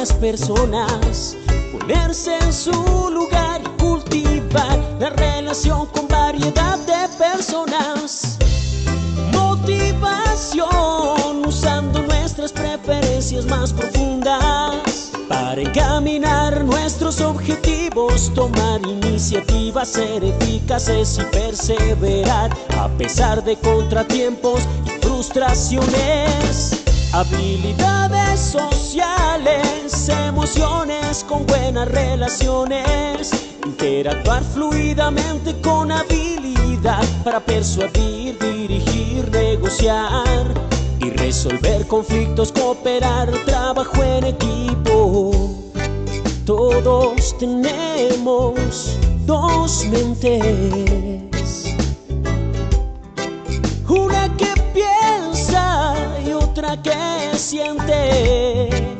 las personas, ponerse en su lugar y cultivar la relación con variedad de personas. Motivación usando nuestras preferencias más profundas para encaminar nuestros objetivos, tomar iniciativas, ser eficaces y perseverar a pesar de contratiempos y frustraciones. Habilidades sociales, emociones con buenas relaciones, interactuar fluidamente con habilidad para persuadir, dirigir, negociar y resolver conflictos, cooperar, trabajo en equipo. Todos tenemos dos mentes, una que piensa y otra que siente.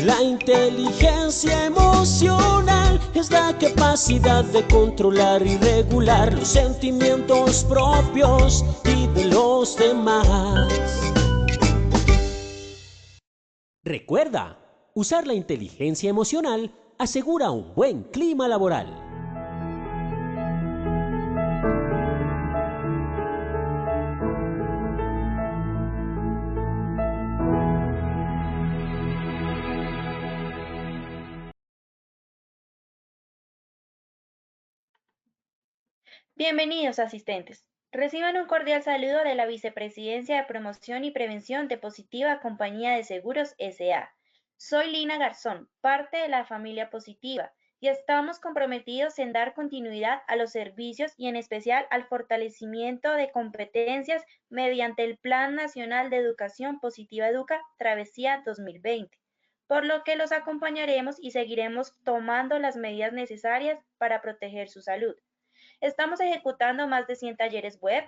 La inteligencia emocional es la capacidad de controlar y regular los sentimientos propios y de los demás. Recuerda, usar la inteligencia emocional asegura un buen clima laboral. Bienvenidos, asistentes. Reciban un cordial saludo de la Vicepresidencia de Promoción y Prevención de Positiva Compañía de Seguros S.A. Soy Lina Garzón, parte de la familia Positiva, y estamos comprometidos en dar continuidad a los servicios y en especial al fortalecimiento de competencias mediante el Plan Nacional de Educación Positiva Educa Travesía 2020, por lo que los acompañaremos y seguiremos tomando las medidas necesarias para proteger su salud. Estamos ejecutando más de 100 talleres web,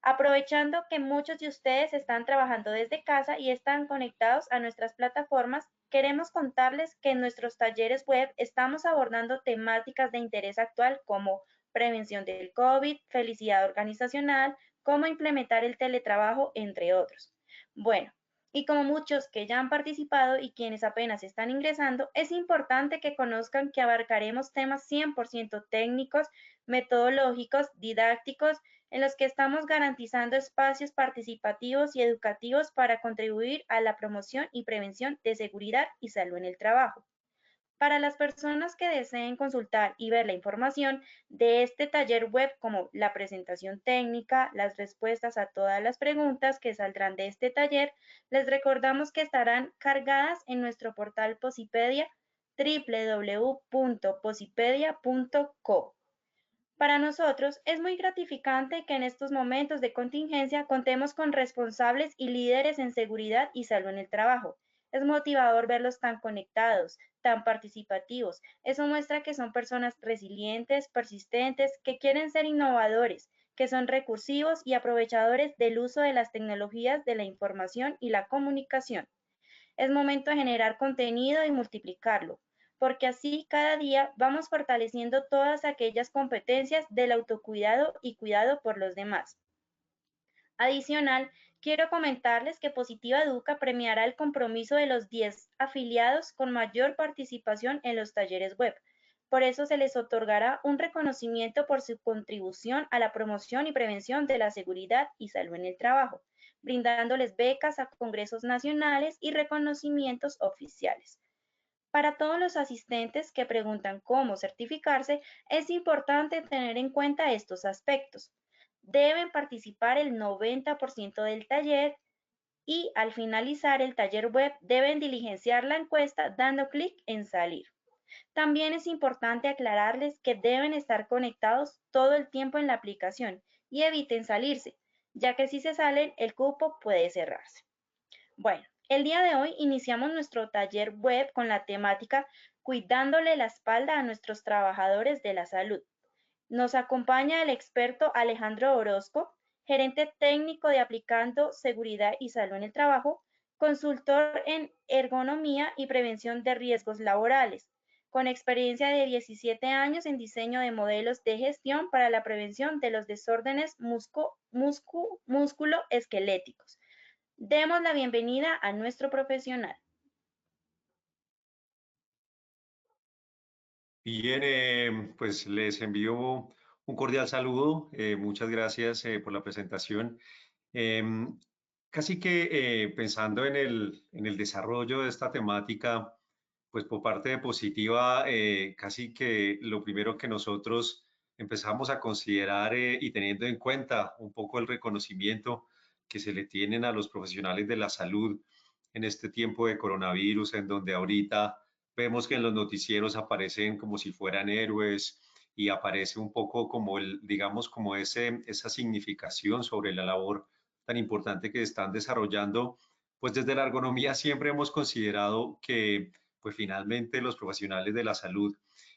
aprovechando que muchos de ustedes están trabajando desde casa y están conectados a nuestras plataformas. Queremos contarles que en nuestros talleres web estamos abordando temáticas de interés actual como prevención del COVID, felicidad organizacional, cómo implementar el teletrabajo, entre otros. Bueno, y como muchos que ya han participado y quienes apenas están ingresando, es importante que conozcan que abarcaremos temas 100% técnicos, metodológicos, didácticos, en los que estamos garantizando espacios participativos y educativos para contribuir a la promoción y prevención de seguridad y salud en el trabajo. Para las personas que deseen consultar y ver la información de este taller web, como la presentación técnica, las respuestas a todas las preguntas que saldrán de este taller, les recordamos que estarán cargadas en nuestro portal Posipedia, www.posipedia.co. Para nosotros es muy gratificante que en estos momentos de contingencia contemos con responsables y líderes en seguridad y salud en el trabajo. Es motivador verlos tan conectados, tan participativos. Eso muestra que son personas resilientes, persistentes, que quieren ser innovadores, que son recursivos y aprovechadores del uso de las tecnologías de la información y la comunicación. Es momento de generar contenido y multiplicarlo, porque así cada día vamos fortaleciendo todas aquellas competencias del autocuidado y cuidado por los demás. Adicional, quiero comentarles que Positiva Educa premiará el compromiso de los 10 afiliados con mayor participación en los talleres web. Por eso se les otorgará un reconocimiento por su contribución a la promoción y prevención de la seguridad y salud en el trabajo, brindándoles becas a congresos nacionales y reconocimientos oficiales. Para todos los asistentes que preguntan cómo certificarse, es importante tener en cuenta estos aspectos. Deben participar el 90% del taller y al finalizar el taller web deben diligenciar la encuesta dando clic en salir. También es importante aclararles que deben estar conectados todo el tiempo en la aplicación y eviten salirse, ya que si se salen el cupo puede cerrarse. Bueno, el día de hoy iniciamos nuestro taller web con la temática Cuidándole la espalda a nuestros trabajadores de la salud. Nos acompaña el experto Alejandro Orozco, gerente técnico de Aplicando Seguridad y Salud en el Trabajo, consultor en ergonomía y prevención de riesgos laborales, con experiencia de 17 años en diseño de modelos de gestión para la prevención de los desórdenes musculoesqueléticos. Demos la bienvenida a nuestro profesional. Bien, pues les envío un cordial saludo. Muchas gracias por la presentación. Em, Casi que pensando en el desarrollo de esta temática, pues por parte de Positiva, casi que lo primero que nosotros empezamos a considerar y teniendo en cuenta un poco el reconocimiento que se le tienen a los profesionales de la salud en este tiempo de coronavirus, en donde ahorita vemos que en los noticieros aparecen como si fueran héroes y aparece un poco como el, digamos, como esa significación sobre la labor tan importante que están desarrollando, pues desde la ergonomía siempre hemos considerado que pues finalmente los profesionales de la salud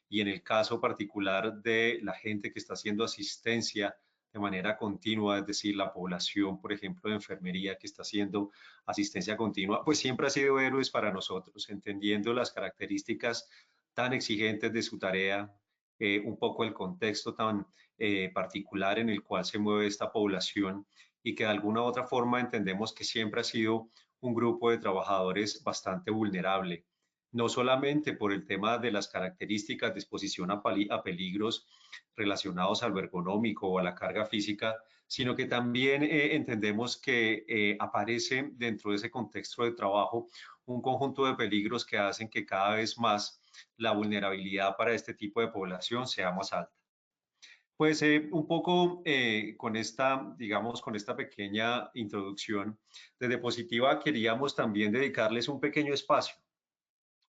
y en el caso particular de la gente que está haciendo asistencia de manera continua, es decir, la población, por ejemplo, de enfermería que está haciendo asistencia continua, pues siempre ha sido héroes para nosotros, entendiendo las características tan exigentes de su tarea, un poco el contexto tan particular en el cual se mueve esta población y que de alguna u otra forma entendemos que siempre ha sido un grupo de trabajadores bastante vulnerable, no solamente por el tema de las características de exposición a peligros relacionados a lo ergonómico o a la carga física, sino que también entendemos que aparece dentro de ese contexto de trabajo un conjunto de peligros que hacen que cada vez más la vulnerabilidad para este tipo de población sea más alta. Pues un poco con esta, digamos, con esta pequeña introducción, desde Positiva queríamos también dedicarles un pequeño espacio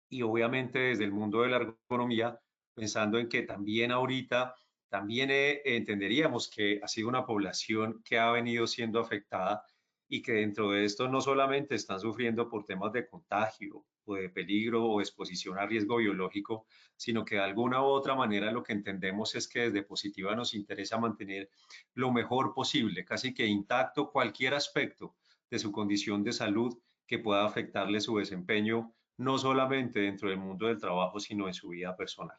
y obviamente desde el mundo de la ergonomía, pensando en que también ahorita, también entenderíamos que ha sido una población que ha venido siendo afectada y que dentro de esto no solamente están sufriendo por temas de contagio o de peligro o exposición a riesgo biológico, sino que de alguna u otra manera lo que entendemos es que desde Positiva nos interesa mantener lo mejor posible, casi que intacto cualquier aspecto de su condición de salud que pueda afectarle su desempeño no solamente dentro del mundo del trabajo, sino en su vida personal.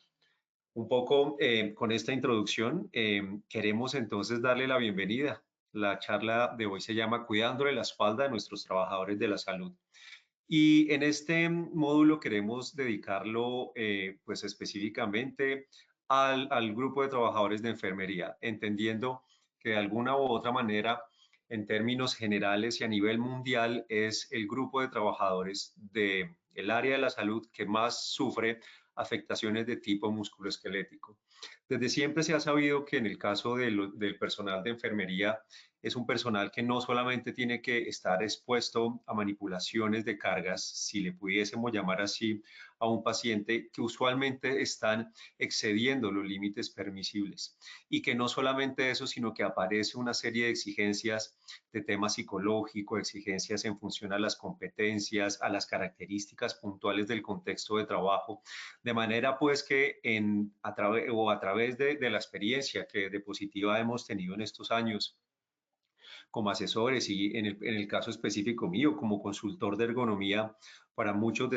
Un poco con esta introducción, queremos entonces darle la bienvenida. La charla de hoy se llama Cuidándole la espalda a nuestros trabajadores de la salud. Y en este módulo queremos dedicarlo pues específicamente al grupo de trabajadores de enfermería, entendiendo que de alguna u otra manera, en términos generales y a nivel mundial, es el grupo de trabajadores del área de la salud que más sufre afectaciones de tipo musculoesquelético. Desde siempre se ha sabido que en el caso del personal de enfermería, es un personal que no solamente tiene que estar expuesto a manipulaciones de cargas, si le pudiésemos llamar así, a un paciente que usualmente están excediendo los límites permisibles y que no solamente eso, sino que aparece una serie de exigencias de tema psicológico, exigencias en función a las competencias, a las características puntuales del contexto de trabajo, de manera pues que a través de la experiencia que de Positiva hemos tenido en estos años, como asesores y en el caso específico mío, como consultor de ergonomía para muchos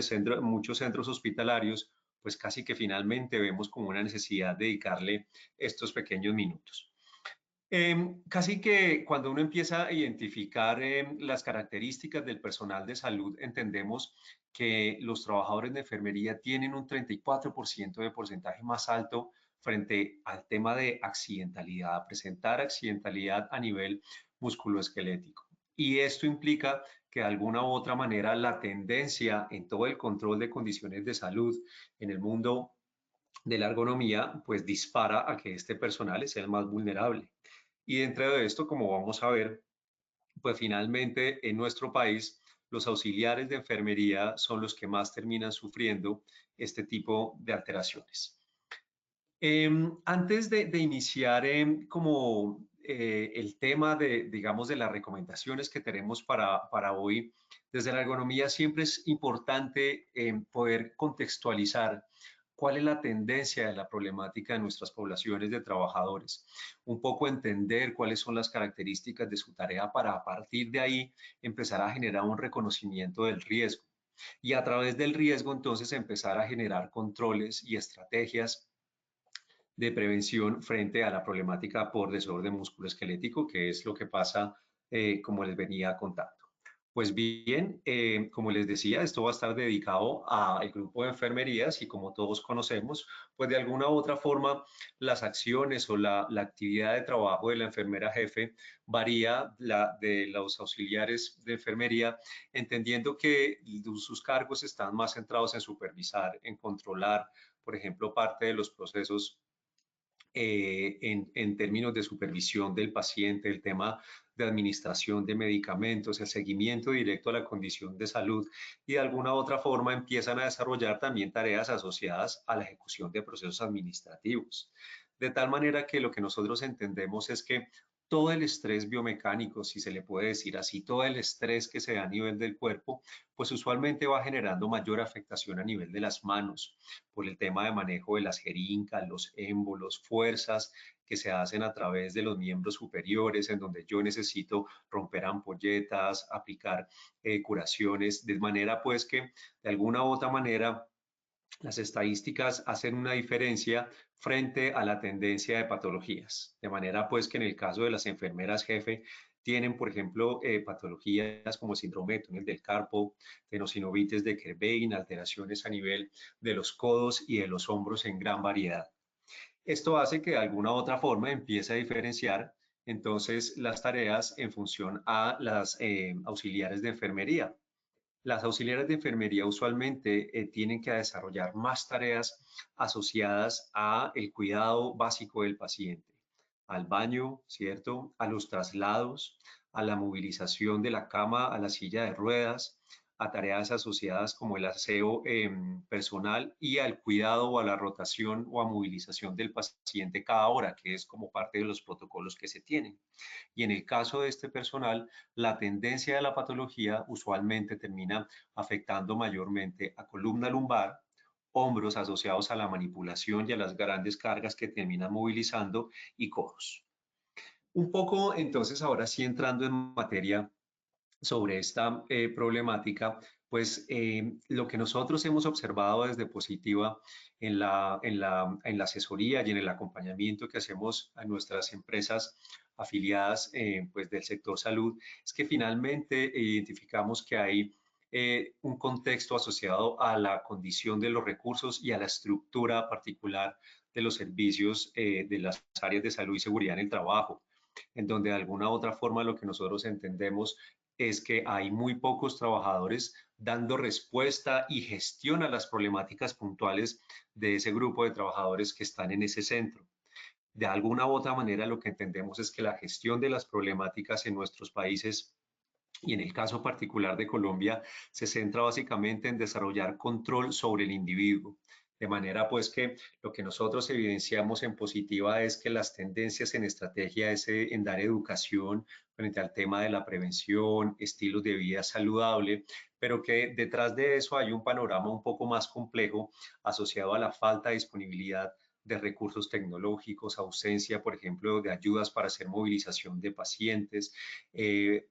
centros hospitalarios, pues casi que finalmente vemos como una necesidad de dedicarle estos pequeños minutos. Casi que cuando uno empieza a identificar las características del personal de salud, entendemos que los trabajadores de enfermería tienen un 34% de porcentaje más alto frente al tema de accidentalidad, presentar accidentalidad a nivel musculoesquelético. Y esto implica que de alguna u otra manera la tendencia en todo el control de condiciones de salud en el mundo de la ergonomía, pues dispara a que este personal sea el más vulnerable. Y dentro de esto, como vamos a ver, pues finalmente en nuestro país los auxiliares de enfermería son los que más terminan sufriendo este tipo de alteraciones. Antes de iniciar como el tema de, digamos, de las recomendaciones que tenemos para hoy, desde la ergonomía siempre es importante poder contextualizar cuál es la tendencia de la problemática de nuestras poblaciones de trabajadores, un poco entender cuáles son las características de su tarea para a partir de ahí empezar a generar un reconocimiento del riesgo y a través del riesgo entonces empezar a generar controles y estrategias de prevención frente a la problemática por desorden musculoesquelético, que es lo que pasa como les venía contando. Pues bien, como les decía, esto va a estar dedicado al grupo de enfermerías y como todos conocemos, pues de alguna u otra forma las acciones o la actividad de trabajo de la enfermera jefe varía de los auxiliares de enfermería, entendiendo que sus cargos están más centrados en supervisar, en controlar, por ejemplo, parte de los procesos en términos de supervisión del paciente, el tema de administración de medicamentos, el seguimiento directo a la condición de salud y de alguna u otra forma empiezan a desarrollar también tareas asociadas a la ejecución de procesos administrativos. De tal manera que lo que nosotros entendemos es que todo el estrés biomecánico, si se le puede decir así, todo el estrés que se da a nivel del cuerpo, pues usualmente va generando mayor afectación a nivel de las manos, por el tema de manejo de las jeringas, los émbolos, fuerzas que se hacen a través de los miembros superiores, en donde yo necesito romper ampolletas, aplicar curaciones, de manera pues que de alguna u otra manera las estadísticas hacen una diferencia frente a la tendencia de patologías. De manera pues que en el caso de las enfermeras jefe, tienen, por ejemplo, patologías como síndrome de túnel del carpo, tenosinovitis de Kerbein, alteraciones a nivel de los codos y de los hombros en gran variedad. Esto hace que de alguna u otra forma empiece a diferenciar entonces las tareas en función a las auxiliares de enfermería. Las auxiliares de enfermería usualmente tienen que desarrollar más tareas asociadas a el cuidado básico del paciente, al baño, ¿cierto? A los traslados, a la movilización de la cama a la silla de ruedas, a tareas asociadas como el aseo personal y al cuidado o a la rotación o a movilización del paciente cada hora, que es como parte de los protocolos que se tienen. Y en el caso de este personal, la tendencia de la patología usualmente termina afectando mayormente a columna lumbar, hombros asociados a la manipulación y a las grandes cargas que terminan movilizando y codos. Un poco entonces ahora sí entrando en materia sobre esta problemática, pues lo que nosotros hemos observado desde Positiva en la asesoría y en el acompañamiento que hacemos a nuestras empresas afiliadas pues del sector salud, es que finalmente identificamos que hay un contexto asociado a la condición de los recursos y a la estructura particular de los servicios de las áreas de salud y seguridad en el trabajo, en donde de alguna u otra forma lo que nosotros entendemos es que hay muy pocos trabajadores dando respuesta y gestión a las problemáticas puntuales de ese grupo de trabajadores que están en ese centro. De alguna u otra manera, lo que entendemos es que la gestión de las problemáticas en nuestros países y en el caso particular de Colombia, se centra básicamente en desarrollar control sobre el individuo. De manera pues que lo que nosotros evidenciamos en Positiva es que las tendencias en estrategia es en dar educación frente al tema de la prevención, estilos de vida saludable, pero que detrás de eso hay un panorama un poco más complejo asociado a la falta de disponibilidad de recursos tecnológicos, ausencia, por ejemplo, de ayudas para hacer movilización de pacientes,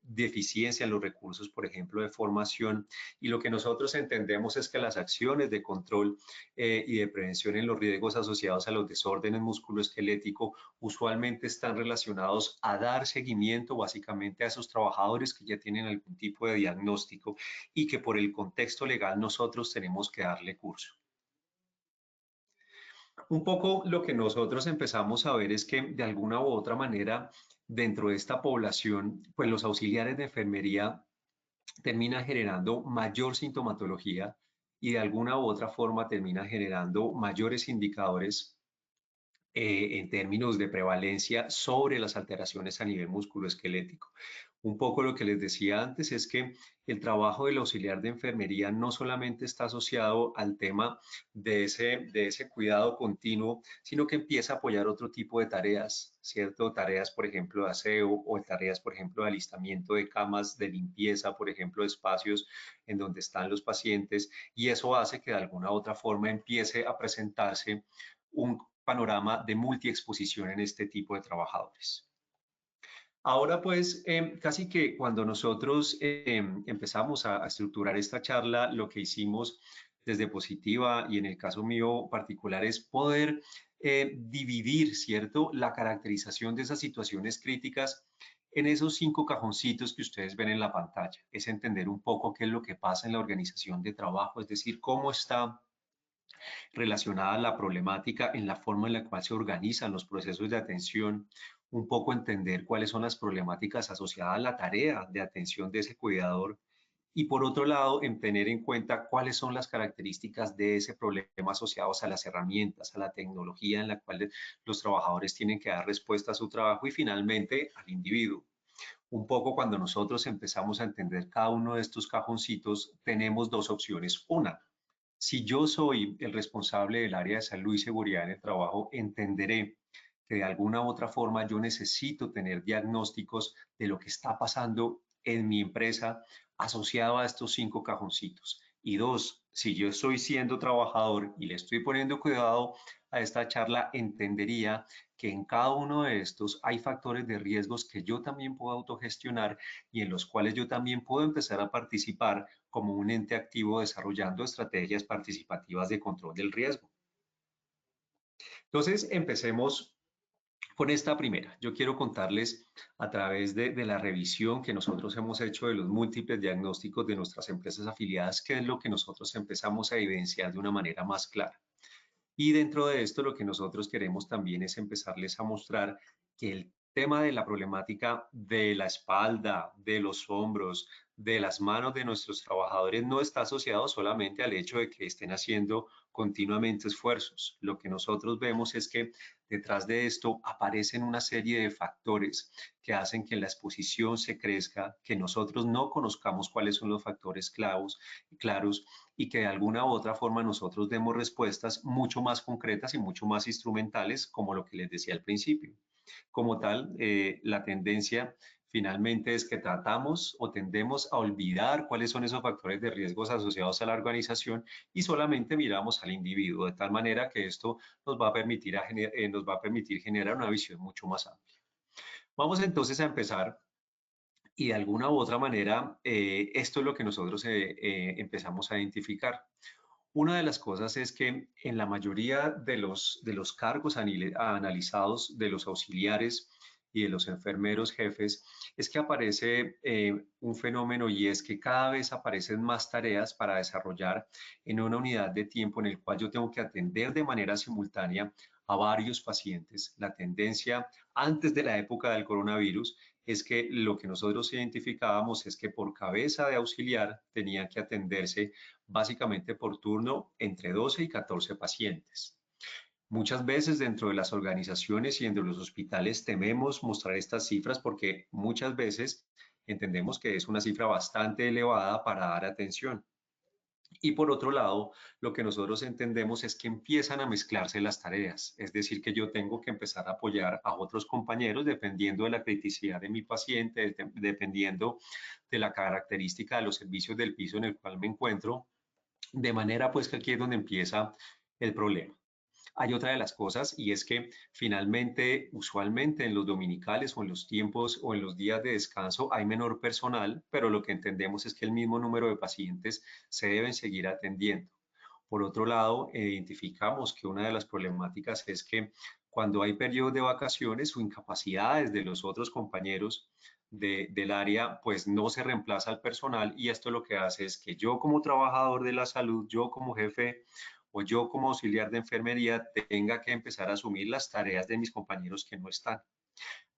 deficiencia en los recursos, por ejemplo, de formación. Y lo que nosotros entendemos es que las acciones de control y de prevención en los riesgos asociados a los desórdenes musculoesqueléticos usualmente están relacionados a dar seguimiento básicamente a esos trabajadores que ya tienen algún tipo de diagnóstico y que por el contexto legal nosotros tenemos que darle curso. Un poco lo que nosotros empezamos a ver es que de alguna u otra manera dentro de esta población, pues los auxiliares de enfermería terminan generando mayor sintomatología y de alguna u otra forma terminan generando mayores indicadores en términos de prevalencia sobre las alteraciones a nivel musculoesquelético. Un poco lo que les decía antes es que el trabajo del auxiliar de enfermería no solamente está asociado al tema de ese cuidado continuo, sino que empieza a apoyar otro tipo de tareas, ¿cierto? Tareas, por ejemplo, de aseo o tareas, por ejemplo, de alistamiento de camas, de limpieza, por ejemplo, de espacios en donde están los pacientes, y eso hace que de alguna u otra forma empiece a presentarse un panorama de multiexposición en este tipo de trabajadores. Ahora pues, casi que cuando nosotros empezamos a estructurar esta charla, lo que hicimos desde Positiva y en el caso mío particular es poder dividir, ¿cierto?, la caracterización de esas situaciones críticas en esos 5 cajoncitos que ustedes ven en la pantalla. Es entender un poco qué es lo que pasa en la organización de trabajo, es decir, cómo está relacionada la problemática en la forma en la cual se organizan los procesos de atención, un poco entender cuáles son las problemáticas asociadas a la tarea de atención de ese cuidador y por otro lado, en tener en cuenta cuáles son las características de ese problema asociados a las herramientas, a la tecnología en la cual los trabajadores tienen que dar respuesta a su trabajo y finalmente al individuo. Un poco cuando nosotros empezamos a entender cada uno de estos cajoncitos, tenemos dos opciones. Una, si yo soy el responsable del área de salud y seguridad en el trabajo, entenderé que de alguna u otra forma yo necesito tener diagnósticos de lo que está pasando en mi empresa asociado a estos 5 cajoncitos. Y dos, si yo estoy siendo trabajador y le estoy poniendo cuidado a esta charla, entendería que en cada uno de estos hay factores de riesgos que yo también puedo autogestionar y en los cuales yo también puedo empezar a participar como un ente activo desarrollando estrategias participativas de control del riesgo. Entonces, empecemos con esta primera. Yo quiero contarles a través de la revisión que nosotros hemos hecho de los múltiples diagnósticos de nuestras empresas afiliadas, qué es lo que nosotros empezamos a evidenciar de una manera más clara. Y dentro de esto lo que nosotros queremos también es empezarles a mostrar que el tema de la problemática de la espalda, de los hombros, de las manos de nuestros trabajadores no está asociado solamente al hecho de que estén haciendo continuamente esfuerzos. Lo que nosotros vemos es que detrás de esto aparecen una serie de factores que hacen que la exposición se crezca, que nosotros no conozcamos cuáles son los factores claros y que de alguna u otra forma nosotros demos respuestas mucho más concretas y mucho más instrumentales, como lo que les decía al principio. Como tal, la tendencia finalmente es que tratamos o tendemos a olvidar cuáles son esos factores de riesgos asociados a la organización y solamente miramos al individuo, de tal manera que esto nos va a permitir generar una visión mucho más amplia. Vamos entonces a empezar y de alguna u otra manera, esto es lo que nosotros empezamos a identificar. Una de las cosas es que en la mayoría de los cargos analizados de los auxiliares y de los enfermeros jefes, es que aparece un fenómeno y es que cada vez aparecen más tareas para desarrollar en una unidad de tiempo en el cual yo tengo que atender de manera simultánea a varios pacientes. La tendencia antes de la época del coronavirus es que lo que nosotros identificábamos es que por cabeza de auxiliar tenía que atenderse básicamente por turno entre 12 y 14 pacientes. Muchas veces dentro de las organizaciones y dentro de los hospitales tememos mostrar estas cifras porque muchas veces entendemos que es una cifra bastante elevada para dar atención. Y por otro lado, lo que nosotros entendemos es que empiezan a mezclarse las tareas, es decir, que yo tengo que empezar a apoyar a otros compañeros dependiendo de la criticidad de mi paciente, dependiendo de la característica de los servicios del piso en el cual me encuentro, de manera pues que aquí es donde empieza el problema. Hay otra de las cosas y es que finalmente, usualmente en los dominicales o en los tiempos o en los días de descanso hay menor personal, pero lo que entendemos es que el mismo número de pacientes se deben seguir atendiendo. Por otro lado, identificamos que una de las problemáticas es que cuando hay periodos de vacaciones o incapacidades de los otros compañeros del área, pues no se reemplaza al personal y esto lo que hace es que yo como trabajador de la salud, yo como jefe o yo como auxiliar de enfermería tenga que empezar a asumir las tareas de mis compañeros que no están.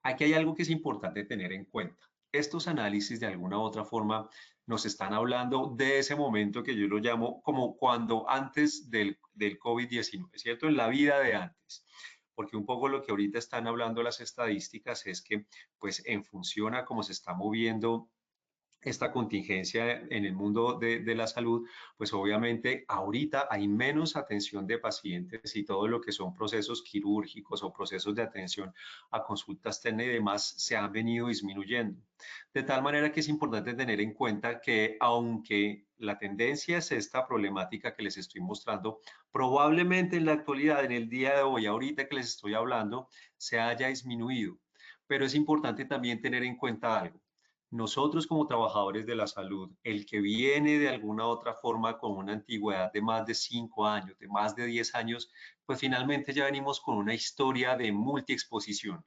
Aquí hay algo que es importante tener en cuenta. Estos análisis de alguna u otra forma nos están hablando de ese momento que yo lo llamo como cuando antes del COVID-19, ¿cierto? En la vida de antes. Porque un poco lo que ahorita están hablando las estadísticas es que pues en función a cómo se está moviendo esta contingencia en el mundo de la salud, pues obviamente ahorita hay menos atención de pacientes y todo lo que son procesos quirúrgicos o procesos de atención a consultas TENE y demás se han venido disminuyendo. De tal manera que es importante tener en cuenta que aunque la tendencia es esta problemática que les estoy mostrando, probablemente en la actualidad, en el día de hoy, ahorita que les estoy hablando, se haya disminuido. Pero es importante también tener en cuenta algo. Nosotros como trabajadores de la salud, el que viene de alguna otra forma con una antigüedad de más de 5 años, de más de 10 años, pues finalmente ya venimos con una historia de multiexposición,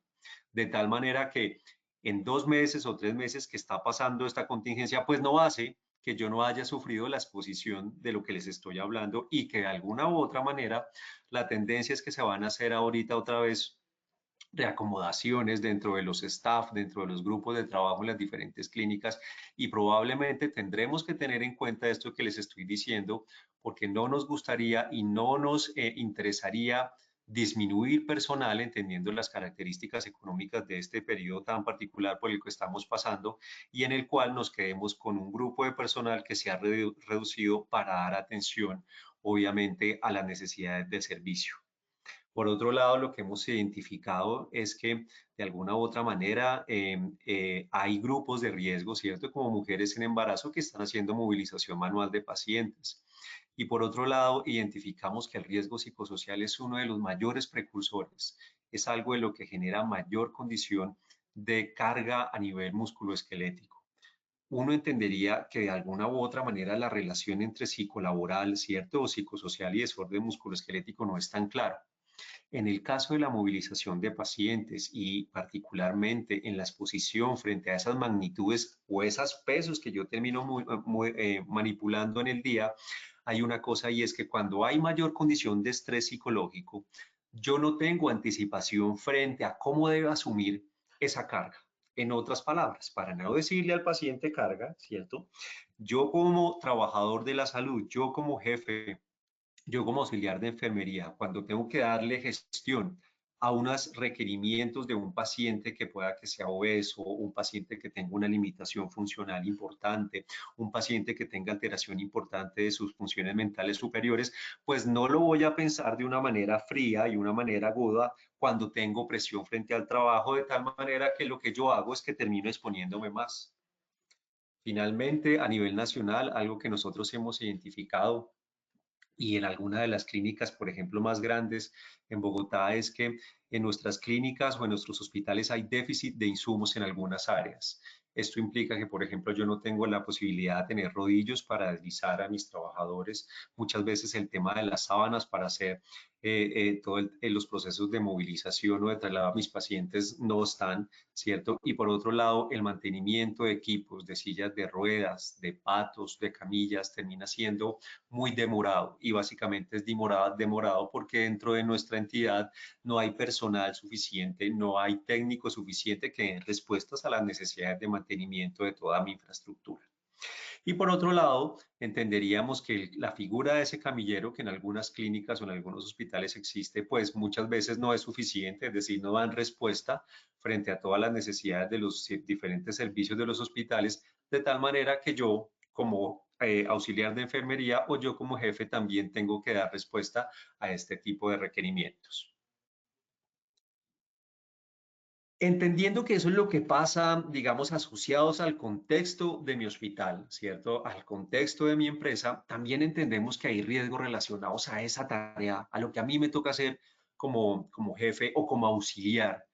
de tal manera que en 2 meses o 3 meses que está pasando esta contingencia, pues no hace que yo no haya sufrido la exposición de lo que les estoy hablando y que de alguna u otra manera la tendencia es que se van a hacer ahorita otra vez reacomodaciones dentro de los staff, dentro de los grupos de trabajo en las diferentes clínicas y probablemente tendremos que tener en cuenta esto que les estoy diciendo porque no nos gustaría y no nos interesaría disminuir personal entendiendo las características económicas de este periodo tan particular por el que estamos pasando y en el cual nos quedemos con un grupo de personal que se ha reducido para dar atención obviamente a las necesidades del servicio. Por otro lado, lo que hemos identificado es que de alguna u otra manera hay grupos de riesgo, ¿cierto? Como mujeres en embarazo que están haciendo movilización manual de pacientes. Y por otro lado, identificamos que el riesgo psicosocial es uno de los mayores precursores. Es algo de lo que genera mayor condición de carga a nivel musculoesquelético. Uno entendería que de alguna u otra manera la relación entre psicolaboral, ¿cierto? O psicosocial y desorden musculoesquelético no es tan clara. En el caso de la movilización de pacientes y particularmente en la exposición frente a esas magnitudes o esos pesos que yo termino manipulando en el día, hay una cosa y es que cuando hay mayor condición de estrés psicológico, yo no tengo anticipación frente a cómo debo asumir esa carga. En otras palabras, para no decirle al paciente carga, ¿cierto? Yo como trabajador de la salud, yo como jefe, yo como auxiliar de enfermería, cuando tengo que darle gestión a unos requerimientos de un paciente que pueda que sea obeso, un paciente que tenga una limitación funcional importante, un paciente que tenga alteración importante de sus funciones mentales superiores, pues no lo voy a pensar de una manera fría y una manera aguda cuando tengo presión frente al trabajo, de tal manera que lo que yo hago es que termino exponiéndome más. Finalmente, a nivel nacional, algo que nosotros hemos identificado y en alguna de las clínicas, por ejemplo, más grandes en Bogotá, es que en nuestras clínicas o en nuestros hospitales hay déficit de insumos en algunas áreas. Esto implica que, por ejemplo, yo no tengo la posibilidad de tener rodillos para deslizar a mis trabajadores. Muchas veces el tema de las sábanas para hacer todos los procesos de movilización o de traslado a mis pacientes no están, ¿cierto? Y por otro lado, el mantenimiento de equipos, de sillas de ruedas, de patos, de camillas, termina siendo muy demorado y básicamente es demorado porque dentro de nuestra entidad no hay personal suficiente, no hay técnico suficiente que den respuestas a las necesidades de mantenimiento de toda mi infraestructura. Y por otro lado, entenderíamos que la figura de ese camillero que en algunas clínicas o en algunos hospitales existe, pues muchas veces no es suficiente, es decir, no dan respuesta frente a todas las necesidades de los diferentes servicios de los hospitales, de tal manera que yo como auxiliar de enfermería o yo como jefe también tengo que dar respuesta a este tipo de requerimientos. Entendiendo que eso es lo que pasa, digamos, asociados al contexto de mi hospital, ¿cierto? Al contexto de mi empresa, también entendemos que hay riesgos relacionados a esa tarea, a lo que a mí me toca hacer como jefe o como auxiliar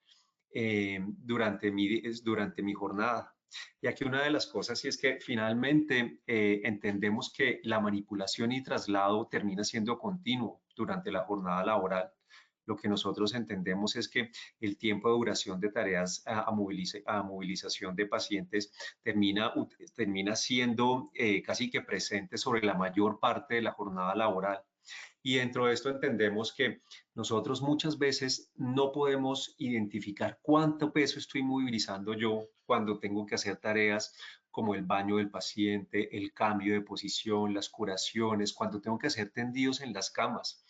durante mi jornada. Y aquí una de las cosas sí es que finalmente entendemos que la manipulación y traslado termina siendo continuo durante la jornada laboral. Lo que nosotros entendemos es que el tiempo de duración de tareas a movilización de pacientes termina siendo casi que presente sobre la mayor parte de la jornada laboral. Y dentro de esto entendemos que nosotros muchas veces no podemos identificar cuánto peso estoy movilizando yo cuando tengo que hacer tareas como el baño del paciente, el cambio de posición, las curaciones, cuando tengo que hacer tendidos en las camas.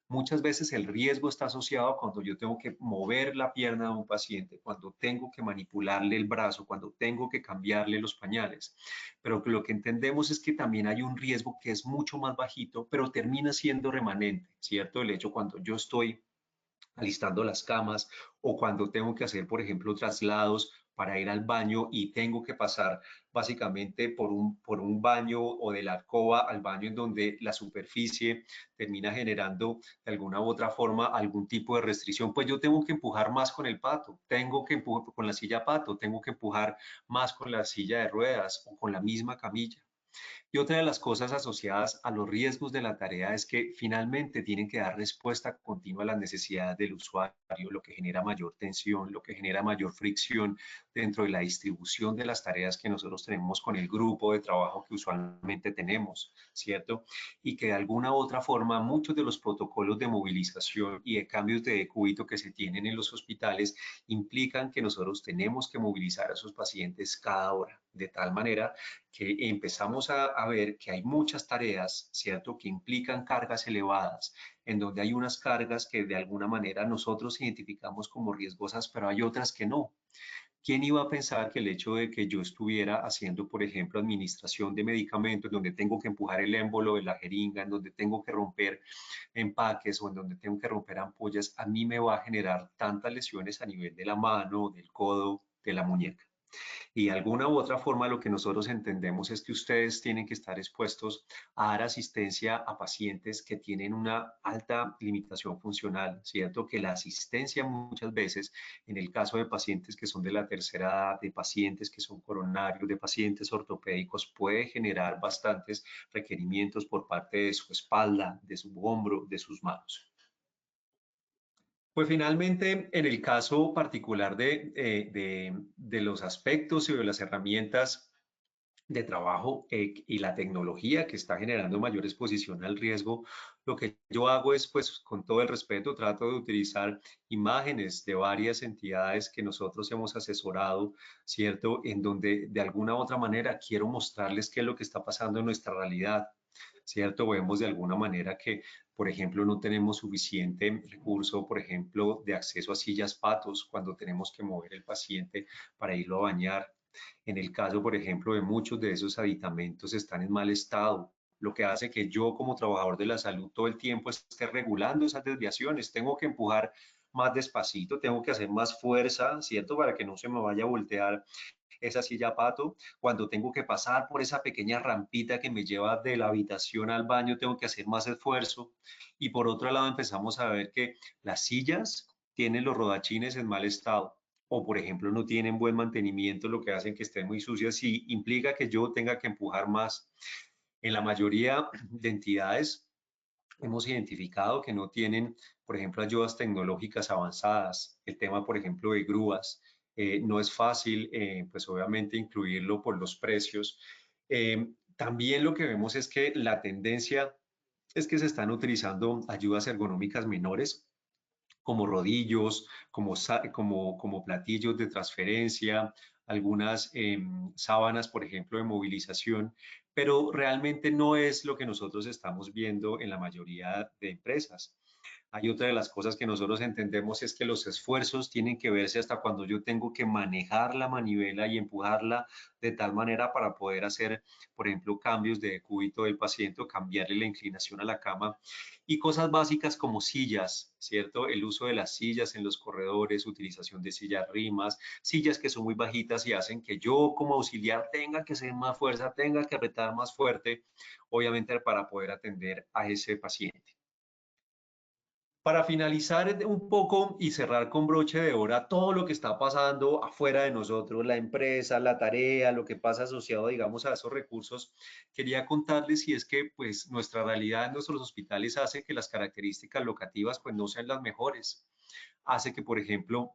Muchas veces el riesgo está asociado cuando yo tengo que mover la pierna de un paciente, cuando tengo que manipularle el brazo, cuando tengo que cambiarle los pañales. Pero lo que entendemos es que también hay un riesgo que es mucho más bajito, pero termina siendo remanente, ¿cierto? El hecho cuando yo estoy alistando las camas o cuando tengo que hacer, por ejemplo, traslados para ir al baño y tengo que pasar básicamente por un baño o de la alcoba al baño en donde la superficie termina generando de alguna u otra forma algún tipo de restricción, pues yo tengo que empujar más con el pato, tengo que empujar con la silla pato, tengo que empujar más con la silla de ruedas o con la misma camilla. Y otra de las cosas asociadas a los riesgos de la tarea es que finalmente tienen que dar respuesta continua a las necesidades del usuario, lo que genera mayor tensión, lo que genera mayor fricción dentro de la distribución de las tareas que nosotros tenemos con el grupo de trabajo que usualmente tenemos, ¿cierto? Y que de alguna u otra forma muchos de los protocolos de movilización y de cambios de decúbito que se tienen en los hospitales implican que nosotros tenemos que movilizar a esos pacientes cada hora, de tal manera que empezamos a ver que hay muchas tareas, ¿cierto?, que implican cargas elevadas, en donde hay unas cargas que de alguna manera nosotros identificamos como riesgosas, pero hay otras que no. ¿Quién iba a pensar que el hecho de que yo estuviera haciendo, por ejemplo, administración de medicamentos, en donde tengo que empujar el émbolo de la jeringa, en donde tengo que romper empaques o en donde tengo que romper ampollas, a mí me va a generar tantas lesiones a nivel de la mano, del codo, de la muñeca? Y de alguna u otra forma lo que nosotros entendemos es que ustedes tienen que estar expuestos a dar asistencia a pacientes que tienen una alta limitación funcional, ¿cierto? Que la asistencia muchas veces, en el caso de pacientes que son de la tercera edad, de pacientes que son coronarios, de pacientes ortopédicos, puede generar bastantes requerimientos por parte de su espalda, de su hombro, de sus manos. Pues finalmente, en el caso particular de los aspectos y de las herramientas de trabajo y la tecnología que está generando mayor exposición al riesgo, lo que yo hago es, pues, con todo el respeto, trato de utilizar imágenes de varias entidades que nosotros hemos asesorado, ¿cierto? En donde de alguna u otra manera quiero mostrarles qué es lo que está pasando en nuestra realidad. ¿Cierto? Vemos de alguna manera que, por ejemplo, no tenemos suficiente recurso, por ejemplo, de acceso a sillas patos cuando tenemos que mover el paciente para irlo a bañar. En el caso, por ejemplo, de muchos de esos aditamentos están en mal estado, lo que hace que yo como trabajador de la salud todo el tiempo esté regulando esas desviaciones. Tengo que empujar más despacito, tengo que hacer más fuerza, ¿cierto? Para que no se me vaya a voltear esa silla pato. Cuando tengo que pasar por esa pequeña rampita que me lleva de la habitación al baño, tengo que hacer más esfuerzo. Y por otro lado, empezamos a ver que las sillas tienen los rodachines en mal estado o, por ejemplo, no tienen buen mantenimiento, lo que hacen que estén muy sucias y implica que yo tenga que empujar más. En la mayoría de entidades hemos identificado que no tienen, por ejemplo, ayudas tecnológicas avanzadas. El tema, por ejemplo, de grúas. No es fácil, pues obviamente, incluirlo por los precios. También lo que vemos es que la tendencia es que se están utilizando ayudas ergonómicas menores como rodillos, como platillos de transferencia, algunas sábanas, por ejemplo, de movilización, pero realmente no es lo que nosotros estamos viendo en la mayoría de empresas. Hay otra de las cosas que nosotros entendemos es que los esfuerzos tienen que verse hasta cuando yo tengo que manejar la manivela y empujarla de tal manera para poder hacer, por ejemplo, cambios de decúbito del paciente o cambiarle la inclinación a la cama y cosas básicas como sillas, ¿cierto? El uso de las sillas en los corredores, utilización de sillas rimas, sillas que son muy bajitas y hacen que yo como auxiliar tenga que hacer más fuerza, tenga que apretar más fuerte, obviamente para poder atender a ese paciente. Para finalizar un poco y cerrar con broche de oro todo lo que está pasando afuera de nosotros, la empresa, la tarea, lo que pasa asociado, digamos, a esos recursos, quería contarles si es que pues nuestra realidad en nuestros hospitales hace que las características locativas pues no sean las mejores. Hace que, por ejemplo,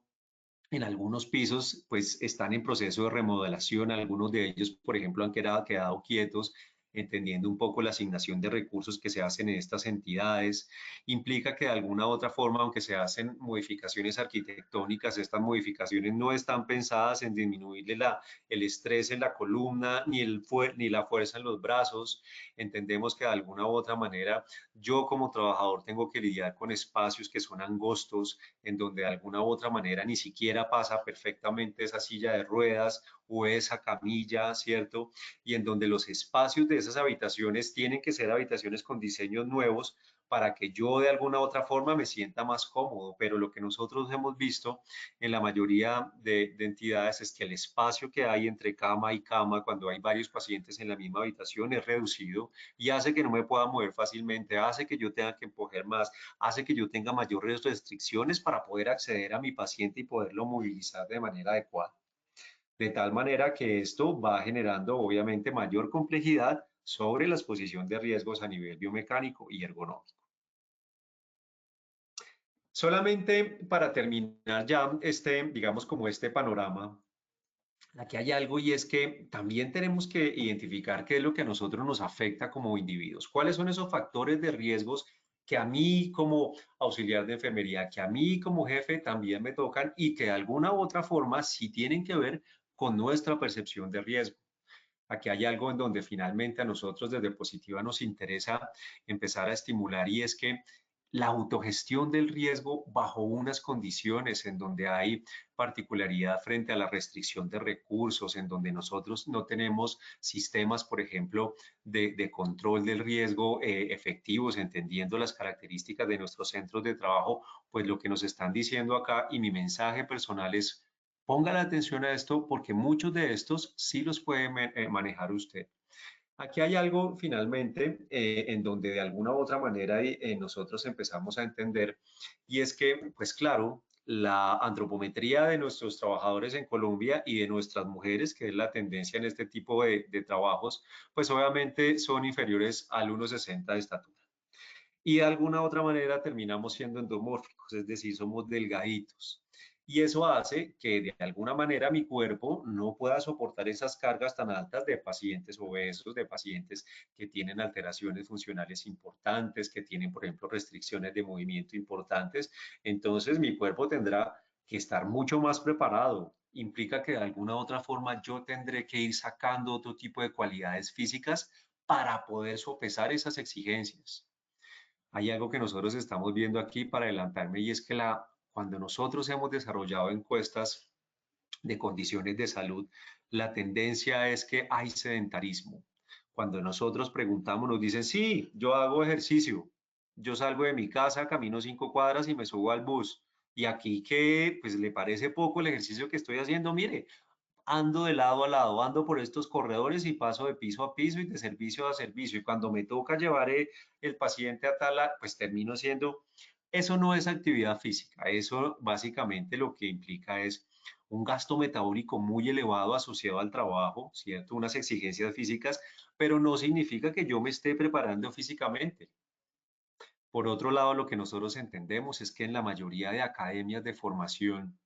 en algunos pisos pues están en proceso de remodelación, algunos de ellos, por ejemplo, han quedado quietos, entendiendo un poco la asignación de recursos que se hacen en estas entidades, implica que de alguna u otra forma, aunque se hacen modificaciones arquitectónicas, estas modificaciones no están pensadas en disminuirle el estrés en la columna ni la fuerza en los brazos. Entendemos que de alguna u otra manera yo como trabajador tengo que lidiar con espacios que son angostos, en donde de alguna u otra manera ni siquiera pasa perfectamente esa silla de ruedas o esa camilla, ¿cierto? Y en donde los espacios de esas habitaciones tienen que ser habitaciones con diseños nuevos para que yo de alguna u otra forma me sienta más cómodo, pero lo que nosotros hemos visto en la mayoría de entidades es que el espacio que hay entre cama y cama cuando hay varios pacientes en la misma habitación es reducido y hace que no me pueda mover fácilmente, hace que yo tenga que empujar más, hace que yo tenga mayores restricciones para poder acceder a mi paciente y poderlo movilizar de manera adecuada. De tal manera que esto va generando obviamente mayor complejidad sobre la exposición de riesgos a nivel biomecánico y ergonómico. Solamente para terminar ya digamos como este panorama, aquí hay algo y es que también tenemos que identificar qué es lo que a nosotros nos afecta como individuos. ¿Cuáles son esos factores de riesgos que a mí como auxiliar de enfermería, que a mí como jefe también me tocan y que de alguna u otra forma sí tienen que ver con nuestra percepción de riesgo? Aquí hay algo en donde finalmente a nosotros desde Positiva nos interesa empezar a estimular y es que la autogestión del riesgo bajo unas condiciones en donde hay particularidad frente a la restricción de recursos, en donde nosotros no tenemos sistemas, por ejemplo, de control del riesgo efectivos, entendiendo las características de nuestros centros de trabajo, pues lo que nos están diciendo acá y mi mensaje personal es ponga la atención a esto porque muchos de estos sí los puede manejar usted. Aquí hay algo finalmente en donde de alguna u otra manera nosotros empezamos a entender y es que, pues claro, la antropometría de nuestros trabajadores en Colombia y de nuestras mujeres, que es la tendencia en este tipo de trabajos, pues obviamente son inferiores al 1,60 de estatura. Y de alguna u otra manera terminamos siendo endomórficos, es decir, somos delgaditos. Y eso hace que de alguna manera mi cuerpo no pueda soportar esas cargas tan altas de pacientes obesos, de pacientes que tienen alteraciones funcionales importantes, que tienen, por ejemplo, restricciones de movimiento importantes. Entonces mi cuerpo tendrá que estar mucho más preparado. Implica que de alguna u otra forma yo tendré que ir sacando otro tipo de cualidades físicas para poder sopesar esas exigencias. Hay algo que nosotros estamos viendo aquí para adelantarme y es que cuando nosotros hemos desarrollado encuestas de condiciones de salud, la tendencia es que hay sedentarismo. Cuando nosotros preguntamos, nos dicen, sí, yo hago ejercicio, yo salgo de mi casa, camino 5 cuadras y me subo al bus. Y aquí que pues le parece poco el ejercicio que estoy haciendo, mire, ando de lado a lado, ando por estos corredores y paso de piso a piso y de servicio a servicio. Y cuando me toca llevar el paciente a tal, pues termino siendo, eso no es actividad física, eso básicamente lo que implica es un gasto metabólico muy elevado asociado al trabajo, ¿cierto? Unas exigencias físicas, pero no significa que yo me esté preparando físicamente. Por otro lado, lo que nosotros entendemos es que en la mayoría de academias de formación,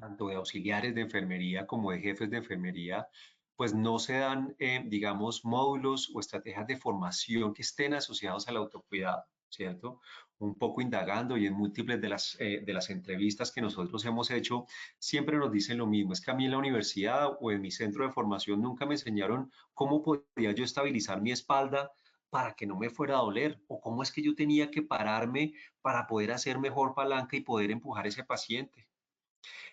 tanto de auxiliares de enfermería como de jefes de enfermería, pues no se dan, digamos, módulos o estrategias de formación que estén asociados al autocuidado, ¿cierto? Un poco indagando y en múltiples de las entrevistas que nosotros hemos hecho, siempre nos dicen lo mismo, es que a mí en la universidad o en mi centro de formación nunca me enseñaron cómo podía yo estabilizar mi espalda para que no me fuera a doler, o cómo es que yo tenía que pararme para poder hacer mejor palanca y poder empujar a ese paciente.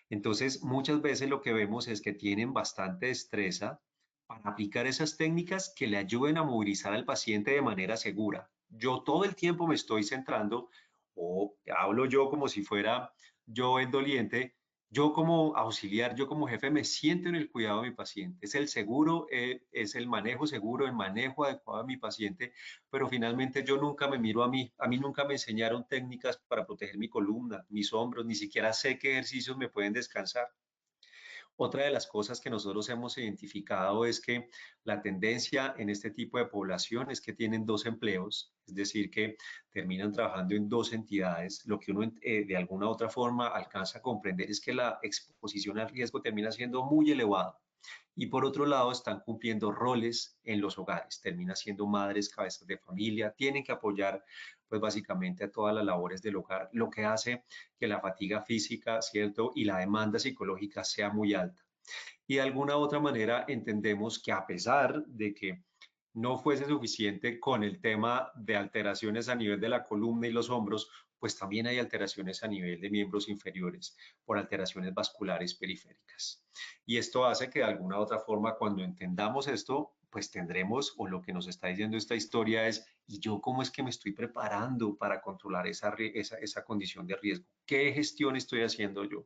Entonces, muchas veces lo que vemos es que tienen bastante destreza para aplicar esas técnicas que le ayuden a movilizar al paciente de manera segura. Yo todo el tiempo me estoy centrando, o hablo yo como si fuera yo el doliente, yo como auxiliar, yo como jefe me siento en el cuidado de mi paciente. Es el seguro, es el manejo seguro, el manejo adecuado de mi paciente, pero finalmente yo nunca me miro a mí nunca me enseñaron técnicas para proteger mi columna, mis hombros, ni siquiera sé qué ejercicios me pueden descansar. Otra de las cosas que nosotros hemos identificado es que la tendencia en este tipo de población es que tienen dos empleos, es decir, que terminan trabajando en dos entidades. Lo que uno de alguna u otra forma alcanza a comprender es que la exposición al riesgo termina siendo muy elevada. Y por otro lado, están cumpliendo roles en los hogares, termina siendo madres, cabezas de familia, tienen que apoyar pues básicamente a todas las labores del hogar, lo que hace que la fatiga física, ¿cierto? Y la demanda psicológica sea muy alta. Y de alguna u otra manera entendemos que a pesar de que no fuese suficiente con el tema de alteraciones a nivel de la columna y los hombros, pues también hay alteraciones a nivel de miembros inferiores por alteraciones vasculares periféricas. Y esto hace que de alguna u otra forma, cuando entendamos esto, pues tendremos, o lo que nos está diciendo esta historia es, ¿y yo cómo es que me estoy preparando para controlar esa condición de riesgo? ¿Qué gestión estoy haciendo yo?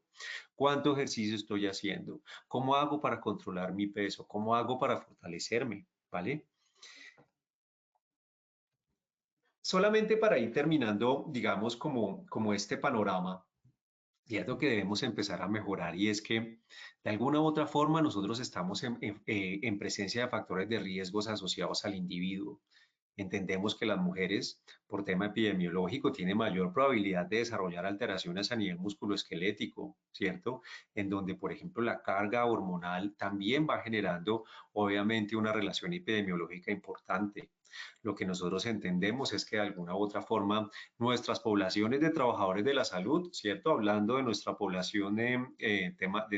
¿Cuánto ejercicio estoy haciendo? ¿Cómo hago para controlar mi peso? ¿Cómo hago para fortalecerme? ¿Vale? Solamente para ir terminando, digamos, como este panorama, cierto que debemos empezar a mejorar y es que de alguna u otra forma nosotros estamos en presencia de factores de riesgos asociados al individuo. Entendemos que las mujeres, por tema epidemiológico, tienen mayor probabilidad de desarrollar alteraciones a nivel musculoesquelético, ¿cierto? En donde, por ejemplo, la carga hormonal también va generando, obviamente, una relación epidemiológica importante. Lo que nosotros entendemos es que de alguna u otra forma nuestras poblaciones de trabajadores de la salud, ¿cierto? Hablando de nuestra población de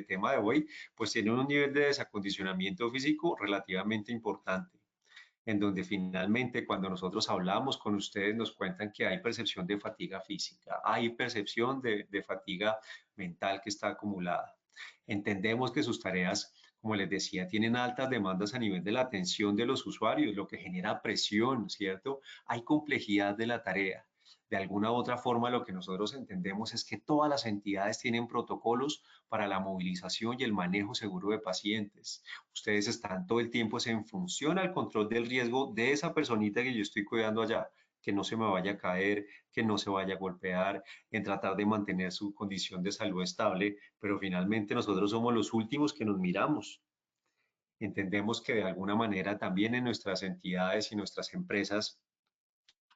tema de hoy, pues tienen un nivel de desacondicionamiento físico relativamente importante en donde finalmente cuando nosotros hablamos con ustedes nos cuentan que hay percepción de fatiga física, hay percepción de fatiga mental que está acumulada. Entendemos que sus tareas, como les decía, tienen altas demandas a nivel de la atención de los usuarios, lo que genera presión, ¿cierto? Hay complejidad de la tarea. De alguna u otra forma, lo que nosotros entendemos es que todas las entidades tienen protocolos para la movilización y el manejo seguro de pacientes. Ustedes están todo el tiempo en función al control del riesgo de esa personita que yo estoy cuidando allá, que no se me vaya a caer, que no se vaya a golpear, en tratar de mantener su condición de salud estable, pero finalmente nosotros somos los últimos que nos miramos. Entendemos que de alguna manera también en nuestras entidades y nuestras empresas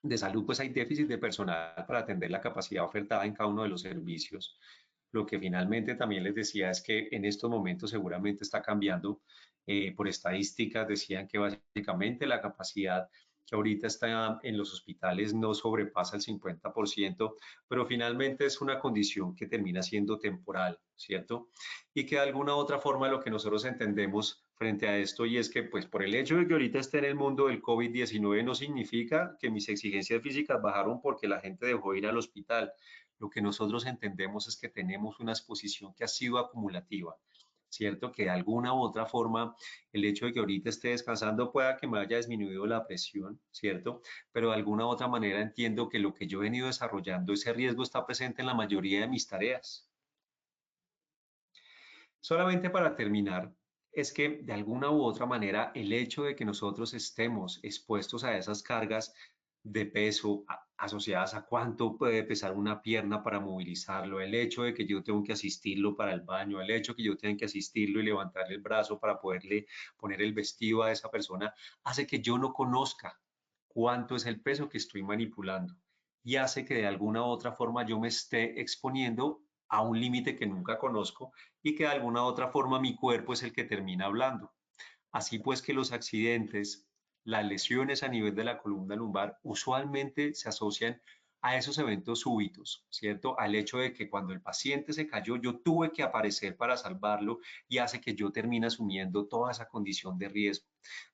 de salud, pues hay déficit de personal para atender la capacidad ofertada en cada uno de los servicios. Lo que finalmente también les decía es que en estos momentos seguramente está cambiando. Por estadísticas decían que básicamente la capacidad que ahorita está en los hospitales no sobrepasa el 50%, pero finalmente es una condición que termina siendo temporal, ¿cierto? Y que de alguna u otra forma lo que nosotros entendemos frente a esto y es que pues por el hecho de que ahorita esté en el mundo del COVID-19 no significa que mis exigencias físicas bajaron porque la gente dejó de ir al hospital. Lo que nosotros entendemos es que tenemos una exposición que ha sido acumulativa, ¿cierto? Que de alguna u otra forma el hecho de que ahorita esté descansando pueda que me haya disminuido la presión, ¿cierto? Pero de alguna u otra manera entiendo que lo que yo he venido desarrollando, ese riesgo está presente en la mayoría de mis tareas. Solamente para terminar, es que de alguna u otra manera el hecho de que nosotros estemos expuestos a esas cargas de peso asociadas a cuánto puede pesar una pierna para movilizarlo, el hecho de que yo tengo que asistirlo para el baño, el hecho de que yo tenga que asistirlo y levantarle el brazo para poderle poner el vestido a esa persona, hace que yo no conozca cuánto es el peso que estoy manipulando y hace que de alguna u otra forma yo me esté exponiendo a un límite que nunca conozco y que de alguna u otra forma mi cuerpo es el que termina hablando. Así pues que los accidentes, las lesiones a nivel de la columna lumbar usualmente se asocian a esos eventos súbitos, ¿cierto? Al hecho de que cuando el paciente se cayó, yo tuve que aparecer para salvarlo y hace que yo termine asumiendo toda esa condición de riesgo.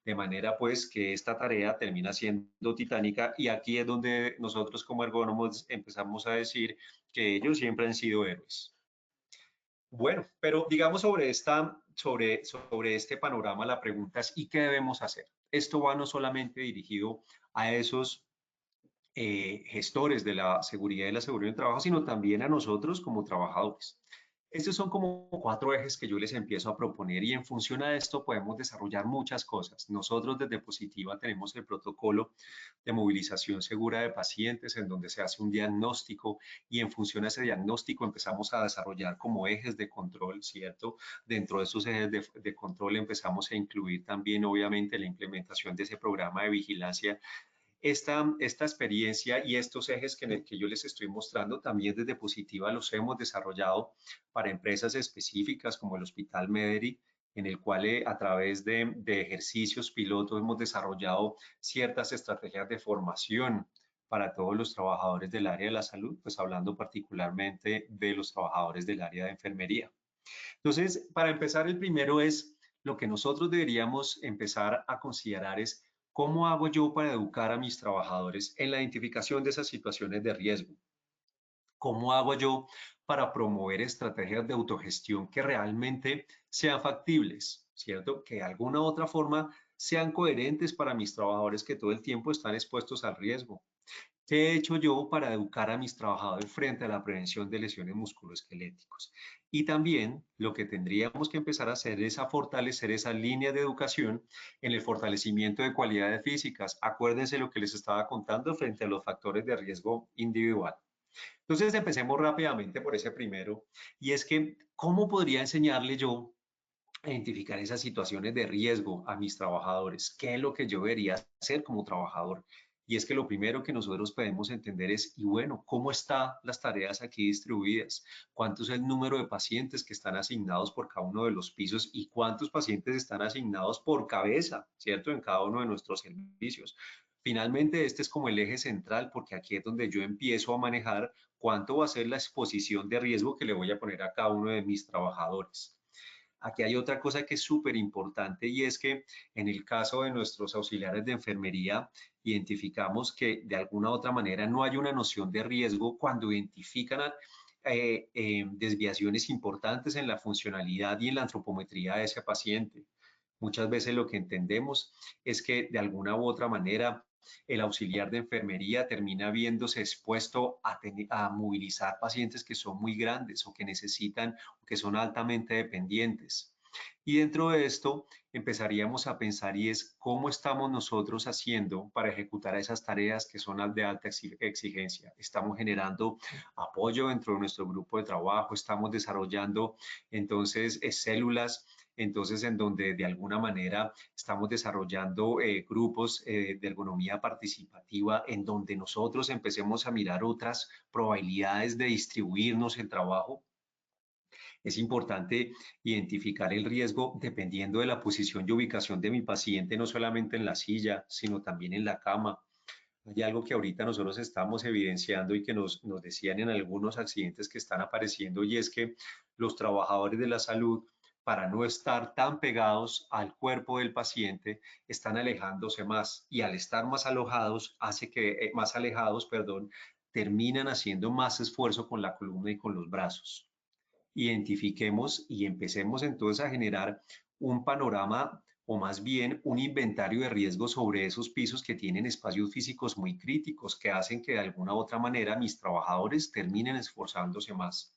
De manera pues que esta tarea termina siendo titánica y aquí es donde nosotros como ergónomos empezamos a decir que ellos siempre han sido héroes. Bueno, pero digamos sobre este panorama, la pregunta es, ¿y qué debemos hacer? Esto va no solamente dirigido a esos gestores de la seguridad y la seguridad del trabajo, sino también a nosotros como trabajadores. Estos son como 4 ejes que yo les empiezo a proponer y en función a esto podemos desarrollar muchas cosas. Nosotros desde Positiva tenemos el protocolo de movilización segura de pacientes en donde se hace un diagnóstico y en función a ese diagnóstico empezamos a desarrollar como ejes de control, ¿cierto? Dentro de esos ejes de control empezamos a incluir también obviamente la implementación de ese programa de vigilancia. Esta experiencia y estos ejes que yo les estoy mostrando también desde Positiva los hemos desarrollado para empresas específicas como el Hospital Mederi, en el cual a través de ejercicios pilotos hemos desarrollado ciertas estrategias de formación para todos los trabajadores del área de la salud, pues hablando particularmente de los trabajadores del área de enfermería. Entonces, para empezar, el primero es lo que nosotros deberíamos empezar a considerar es cómo hago yo para educar a mis trabajadores en la identificación de esas situaciones de riesgo. ¿Cómo hago yo para promover estrategias de autogestión que realmente sean factibles, ¿cierto? Que de alguna u otra forma sean coherentes para mis trabajadores que todo el tiempo están expuestos al riesgo. ¿Qué he hecho yo para educar a mis trabajadores frente a la prevención de lesiones musculoesqueléticas? Y también lo que tendríamos que empezar a hacer es a fortalecer esa línea de educación en el fortalecimiento de cualidades físicas. Acuérdense lo que les estaba contando frente a los factores de riesgo individual. Entonces empecemos rápidamente por ese primero, y es que, ¿cómo podría enseñarle yo a identificar esas situaciones de riesgo a mis trabajadores? ¿Qué es lo que yo debería hacer como trabajador? Y es que lo primero que nosotros podemos entender es, y bueno, ¿cómo están las tareas aquí distribuidas? ¿Cuánto es el número de pacientes que están asignados por cada uno de los pisos y cuántos pacientes están asignados por cabeza, ¿cierto? En cada uno de nuestros servicios. Finalmente, este es como el eje central porque aquí es donde yo empiezo a manejar cuánto va a ser la exposición de riesgo que le voy a poner a cada uno de mis trabajadores. Aquí hay otra cosa que es súper importante y es que en el caso de nuestros auxiliares de enfermería, identificamos que de alguna u otra manera no hay una noción de riesgo cuando identifican desviaciones importantes en la funcionalidad y en la antropometría de ese paciente. Muchas veces lo que entendemos es que de alguna u otra manera el auxiliar de enfermería termina viéndose expuesto a movilizar pacientes que son muy grandes o que necesitan o que son altamente dependientes. Y dentro de esto empezaríamos a pensar y es cómo estamos nosotros haciendo para ejecutar esas tareas que son de alta exigencia. Estamos generando apoyo dentro de nuestro grupo de trabajo, estamos desarrollando entonces células entonces en donde de alguna manera estamos desarrollando grupos de ergonomía participativa en donde nosotros empecemos a mirar otras probabilidades de distribuirnos el trabajo. Es importante identificar el riesgo dependiendo de la posición y ubicación de mi paciente, no solamente en la silla, sino también en la cama. Hay algo que ahorita nosotros estamos evidenciando y que nos decían en algunos accidentes que están apareciendo y es que los trabajadores de la salud, para no estar tan pegados al cuerpo del paciente, están alejándose más y al estar más alojados, hace que, más alejados, perdón, terminan haciendo más esfuerzo con la columna y con los brazos. Identifiquemos y empecemos entonces a generar un panorama o más bien un inventario de riesgos sobre esos pisos que tienen espacios físicos muy críticos que hacen que de alguna u otra manera mis trabajadores terminen esforzándose más.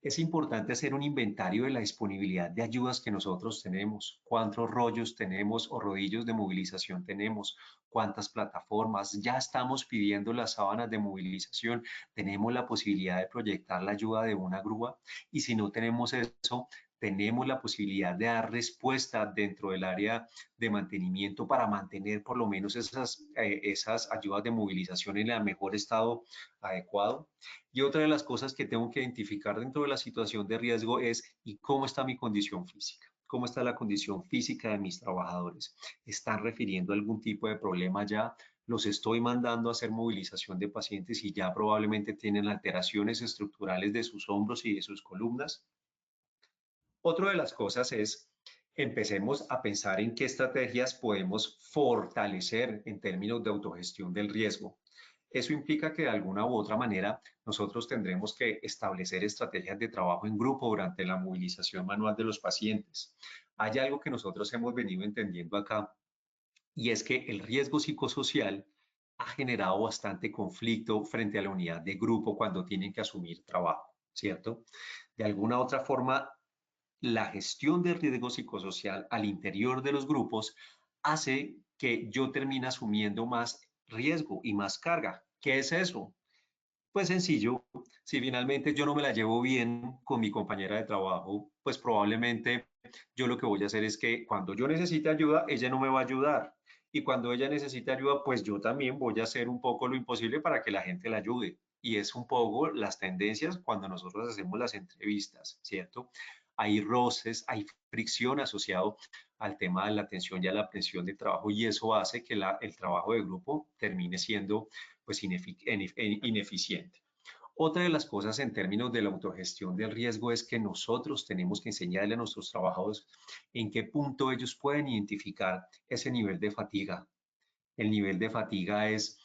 Es importante hacer un inventario de la disponibilidad de ayudas que nosotros tenemos, cuántos rollos tenemos o rodillos de movilización tenemos, cuántas plataformas, ya estamos pidiendo las sábanas de movilización, tenemos la posibilidad de proyectar la ayuda de una grúa y si no tenemos eso, tenemos la posibilidad de dar respuesta dentro del área de mantenimiento para mantener por lo menos esas ayudas de movilización en el mejor estado adecuado. Y otra de las cosas que tengo que identificar dentro de la situación de riesgo es ¿y cómo está mi condición física? ¿Cómo está la condición física de mis trabajadores? ¿Están refiriendo algún tipo de problema ya? ¿Los estoy mandando a hacer movilización de pacientes y ya probablemente tienen alteraciones estructurales de sus hombros y de sus columnas? Otra de las cosas es empecemos a pensar en qué estrategias podemos fortalecer en términos de autogestión del riesgo. Eso implica que de alguna u otra manera nosotros tendremos que establecer estrategias de trabajo en grupo durante la movilización manual de los pacientes. Hay algo que nosotros hemos venido entendiendo acá y es que el riesgo psicosocial ha generado bastante conflicto frente a la unidad de grupo cuando tienen que asumir trabajo, ¿cierto? De alguna u otra forma, la gestión del riesgo psicosocial al interior de los grupos hace que yo termine asumiendo más riesgo y más carga. ¿Qué es eso? Pues sencillo, si finalmente yo no me la llevo bien con mi compañera de trabajo, pues probablemente yo lo que voy a hacer es que cuando yo necesite ayuda, ella no me va a ayudar. Y cuando ella necesite ayuda, pues yo también voy a hacer un poco lo imposible para que la gente la ayude. Y es un poco las tendencias cuando nosotros hacemos las entrevistas, ¿cierto? Hay roces, hay fricción asociado al tema de la atención y a la presión de trabajo y eso hace que el trabajo de grupo termine siendo pues ineficiente. Otra de las cosas en términos de la autogestión del riesgo es que nosotros tenemos que enseñarle a nuestros trabajadores en qué punto ellos pueden identificar ese nivel de fatiga. El nivel de fatiga es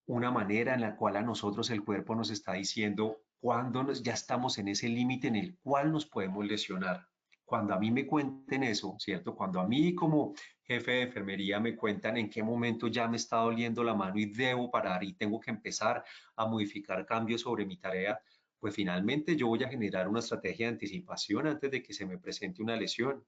una manera en la cual a nosotros el cuerpo nos está diciendo cuándo ya estamos en ese límite en el cual nos podemos lesionar. Cuando a mí me cuenten eso, ¿cierto? Cuando a mí como jefe de enfermería me cuentan en qué momento ya me está doliendo la mano y debo parar y tengo que empezar a modificar cambios sobre mi tarea, pues finalmente yo voy a generar una estrategia de anticipación antes de que se me presente una lesión.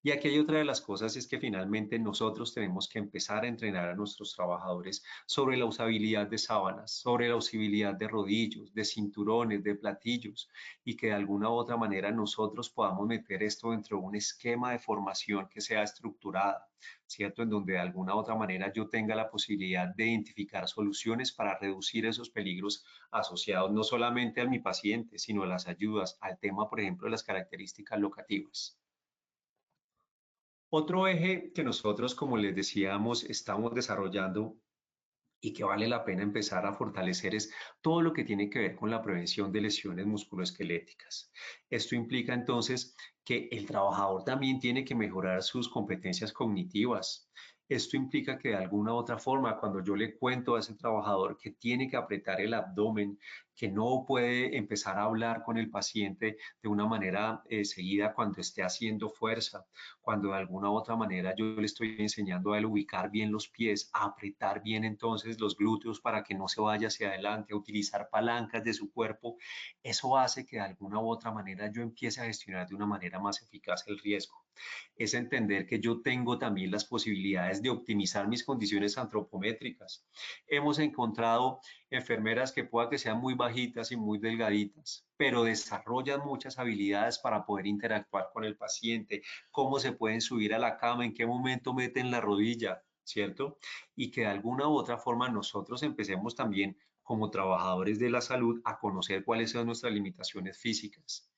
Y aquí hay otra de las cosas, es que finalmente nosotros tenemos que empezar a entrenar a nuestros trabajadores sobre la usabilidad de sábanas, sobre la usabilidad de rodillos, de cinturones, de platillos, y que de alguna u otra manera nosotros podamos meter esto dentro de un esquema de formación que sea estructurada, ¿cierto? En donde de alguna u otra manera yo tenga la posibilidad de identificar soluciones para reducir esos peligros asociados no solamente a mi paciente, sino a las ayudas, al tema, por ejemplo, de las características locativas. Otro eje que nosotros, como les decíamos, estamos desarrollando y que vale la pena empezar a fortalecer es todo lo que tiene que ver con la prevención de lesiones musculoesqueléticas. Esto implica entonces que el trabajador también tiene que mejorar sus competencias cognitivas. Esto implica que de alguna u otra forma, cuando yo le cuento a ese trabajador que tiene que apretar el abdomen, que no puede empezar a hablar con el paciente de una manera seguida cuando esté haciendo fuerza, cuando de alguna u otra manera yo le estoy enseñando a él ubicar bien los pies, a apretar bien entonces los glúteos para que no se vaya hacia adelante, a utilizar palancas de su cuerpo, eso hace que de alguna u otra manera yo empiece a gestionar de una manera más eficaz el riesgo. Es entender que yo tengo también las posibilidades de optimizar mis condiciones antropométricas. Hemos encontrado enfermeras que pueda que sean muy bajitas y muy delgaditas, pero desarrollan muchas habilidades para poder interactuar con el paciente, cómo se pueden subir a la cama, en qué momento meten la rodilla, ¿cierto? Y que de alguna u otra forma nosotros empecemos también como trabajadores de la salud a conocer cuáles son nuestras limitaciones físicas.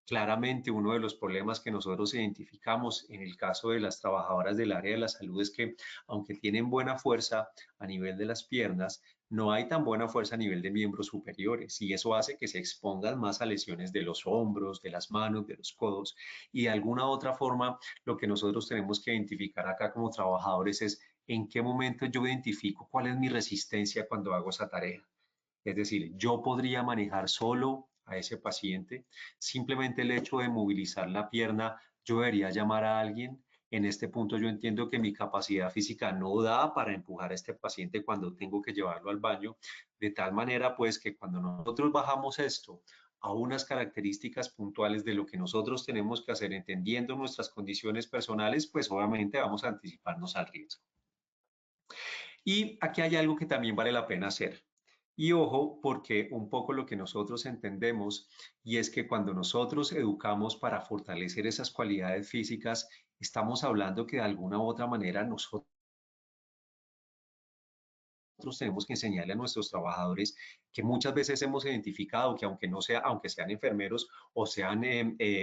Claramente, uno de los problemas que nosotros identificamos en el caso de las trabajadoras del área de la salud es que, aunque tienen buena fuerza a nivel de las piernas, no hay tan buena fuerza a nivel de miembros superiores y eso hace que se expongan más a lesiones de los hombros, de las manos, de los codos y de alguna otra forma lo que nosotros tenemos que identificar acá como trabajadores es en qué momento yo identifico cuál es mi resistencia cuando hago esa tarea. Es decir, yo podría manejar solo a ese paciente. Simplemente el hecho de movilizar la pierna, yo debería llamar a alguien. En este punto yo entiendo que mi capacidad física no da para empujar a este paciente cuando tengo que llevarlo al baño, de tal manera pues que cuando nosotros bajamos esto a unas características puntuales de lo que nosotros tenemos que hacer, entendiendo nuestras condiciones personales, pues obviamente vamos a anticiparnos al riesgo. Y aquí hay algo que también vale la pena hacer. Y ojo, porque un poco lo que nosotros entendemos, y es que cuando nosotros educamos para fortalecer esas cualidades físicas, estamos hablando que de alguna u otra manera nosotros tenemos que enseñarle a nuestros trabajadores que muchas veces hemos identificado que aunque no sea, aunque sean enfermeros o sean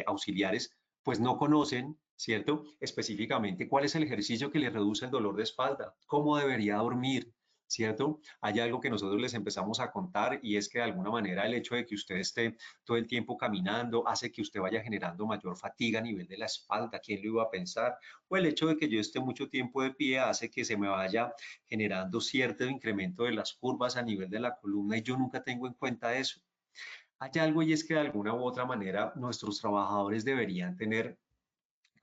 auxiliares, pues no conocen, ¿cierto? Específicamente cuál es el ejercicio que les reduce el dolor de espalda, cómo debería dormir, ¿cierto? Hay algo que nosotros les empezamos a contar y es que de alguna manera el hecho de que usted esté todo el tiempo caminando hace que usted vaya generando mayor fatiga a nivel de la espalda. ¿Quién lo iba a pensar? O el hecho de que yo esté mucho tiempo de pie hace que se me vaya generando cierto incremento de las curvas a nivel de la columna y yo nunca tengo en cuenta eso. Hay algo y es que de alguna u otra manera nuestros trabajadores deberían tener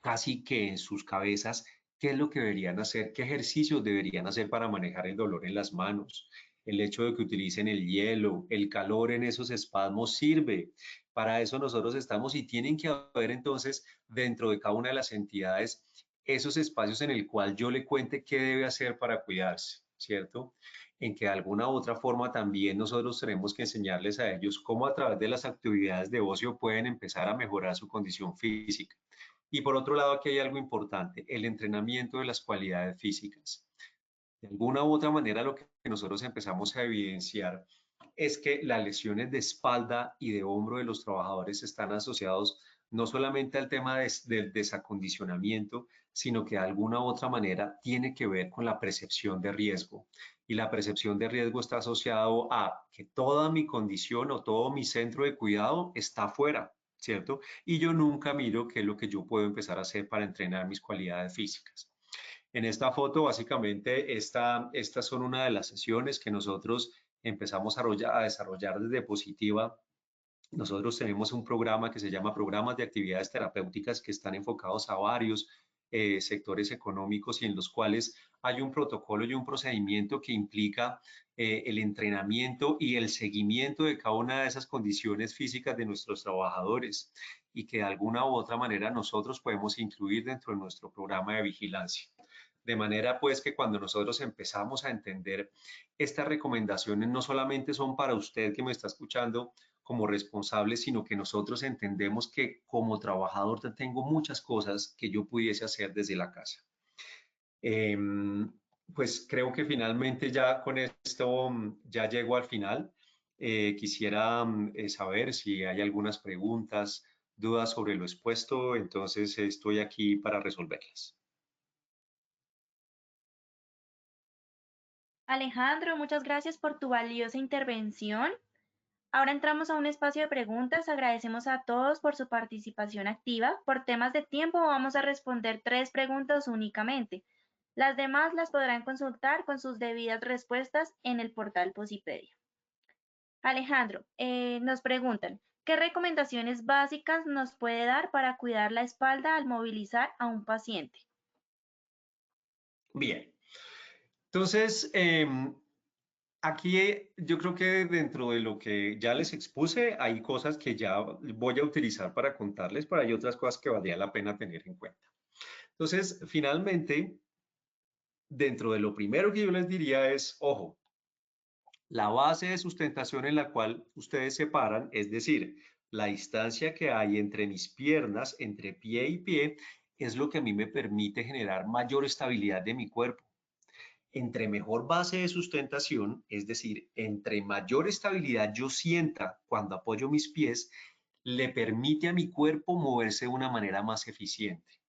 casi que en sus cabezas qué es lo que deberían hacer, qué ejercicios deberían hacer para manejar el dolor en las manos. El hecho de que utilicen el hielo, el calor en esos espasmos sirve. Para eso nosotros estamos y tienen que haber entonces dentro de cada una de las entidades esos espacios en el cual yo le cuente qué debe hacer para cuidarse, ¿cierto? En que de alguna u otra forma también nosotros tenemos que enseñarles a ellos cómo a través de las actividades de ocio pueden empezar a mejorar su condición física. Y por otro lado, aquí hay algo importante, el entrenamiento de las cualidades físicas. De alguna u otra manera, lo que nosotros empezamos a evidenciar es que las lesiones de espalda y de hombro de los trabajadores están asociados no solamente al tema del desacondicionamiento, sino que de alguna u otra manera tiene que ver con la percepción de riesgo. Y la percepción de riesgo está asociado a que toda mi condición o todo mi centro de cuidado está afuera, ¿cierto? Y yo nunca miro qué es lo que yo puedo empezar a hacer para entrenar mis cualidades físicas. En esta foto, básicamente, estas son una de las sesiones que nosotros empezamos a desarrollar desde Positiva. Nosotros tenemos un programa que se llama Programas de Actividades Terapéuticas que están enfocados a varios sectores económicos y en los cuales hay un protocolo y un procedimiento que implica el entrenamiento y el seguimiento de cada una de esas condiciones físicas de nuestros trabajadores y que de alguna u otra manera nosotros podemos incluir dentro de nuestro programa de vigilancia. De manera pues que cuando nosotros empezamos a entender estas recomendaciones no solamente son para usted que me está escuchando como responsable, sino que nosotros entendemos que como trabajador tengo muchas cosas que yo pudiese hacer desde la casa. Pues creo que finalmente ya con esto ya llego al final. Quisiera saber si hay algunas preguntas, dudas sobre lo expuesto, entonces estoy aquí para resolverlas. Alejandro, muchas gracias por tu valiosa intervención. Ahora entramos a un espacio de preguntas. Agradecemos a todos por su participación activa. Por temas de tiempo vamos a responder 3 preguntas únicamente. Las demás las podrán consultar con sus debidas respuestas en el portal Posipedia. Alejandro, nos preguntan, ¿qué recomendaciones básicas nos puede dar para cuidar la espalda al movilizar a un paciente? Bien, entonces aquí yo creo que dentro de lo que ya les expuse hay cosas que ya voy a utilizar para contarles, pero hay otras cosas que valdría la pena tener en cuenta. Entonces, finalmente, dentro de lo primero que yo les diría es, ojo, la base de sustentación en la cual ustedes se paran, es decir, la distancia que hay entre mis piernas, entre pie y pie, es lo que a mí me permite generar mayor estabilidad de mi cuerpo. Entre mejor base de sustentación, es decir, entre mayor estabilidad yo sienta cuando apoyo mis pies, le permite a mi cuerpo moverse de una manera más eficiente.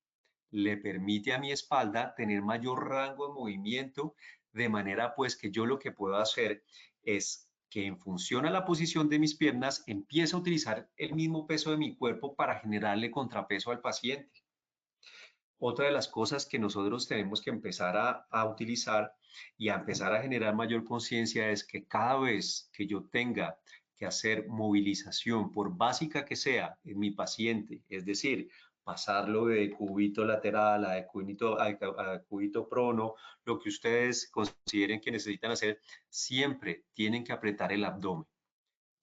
Le permite a mi espalda tener mayor rango de movimiento, de manera pues que yo lo que puedo hacer es que en función a la posición de mis piernas empiezo a utilizar el mismo peso de mi cuerpo para generarle contrapeso al paciente. Otra de las cosas que nosotros tenemos que empezar a utilizar y a empezar a generar mayor conciencia es que cada vez que yo tenga que hacer movilización, por básica que sea, en mi paciente, es decir, pasarlo de cúbito lateral a cúbito prono, lo que ustedes consideren que necesitan hacer, siempre tienen que apretar el abdomen.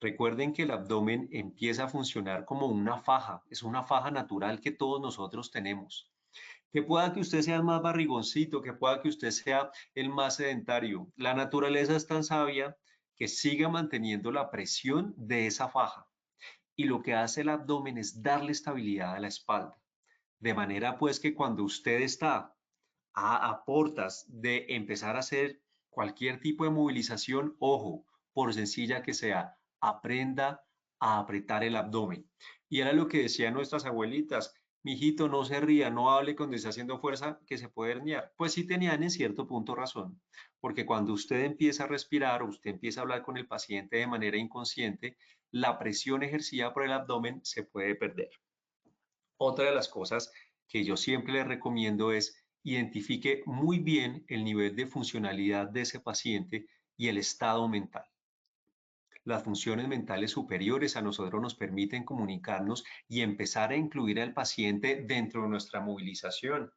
Recuerden que el abdomen empieza a funcionar como una faja, es una faja natural que todos nosotros tenemos. Que pueda que usted sea el más barrigoncito, que pueda que usted sea el más sedentario. La naturaleza es tan sabia que siga manteniendo la presión de esa faja. Y lo que hace el abdomen es darle estabilidad a la espalda. De manera pues que cuando usted está a portas de empezar a hacer cualquier tipo de movilización, ojo, por sencilla que sea, aprenda a apretar el abdomen. Y era lo que decían nuestras abuelitas, mijito, no se ría, no hable cuando esté haciendo fuerza, que se puede herniar. Pues sí tenían en cierto punto razón, porque cuando usted empieza a respirar o usted empieza a hablar con el paciente de manera inconsciente, la presión ejercida por el abdomen se puede perder. Otra de las cosas que yo siempre le recomiendo es identifique muy bien el nivel de funcionalidad de ese paciente y el estado mental. Las funciones mentales superiores a nosotros nos permiten comunicarnos y empezar a incluir al paciente dentro de nuestra movilización,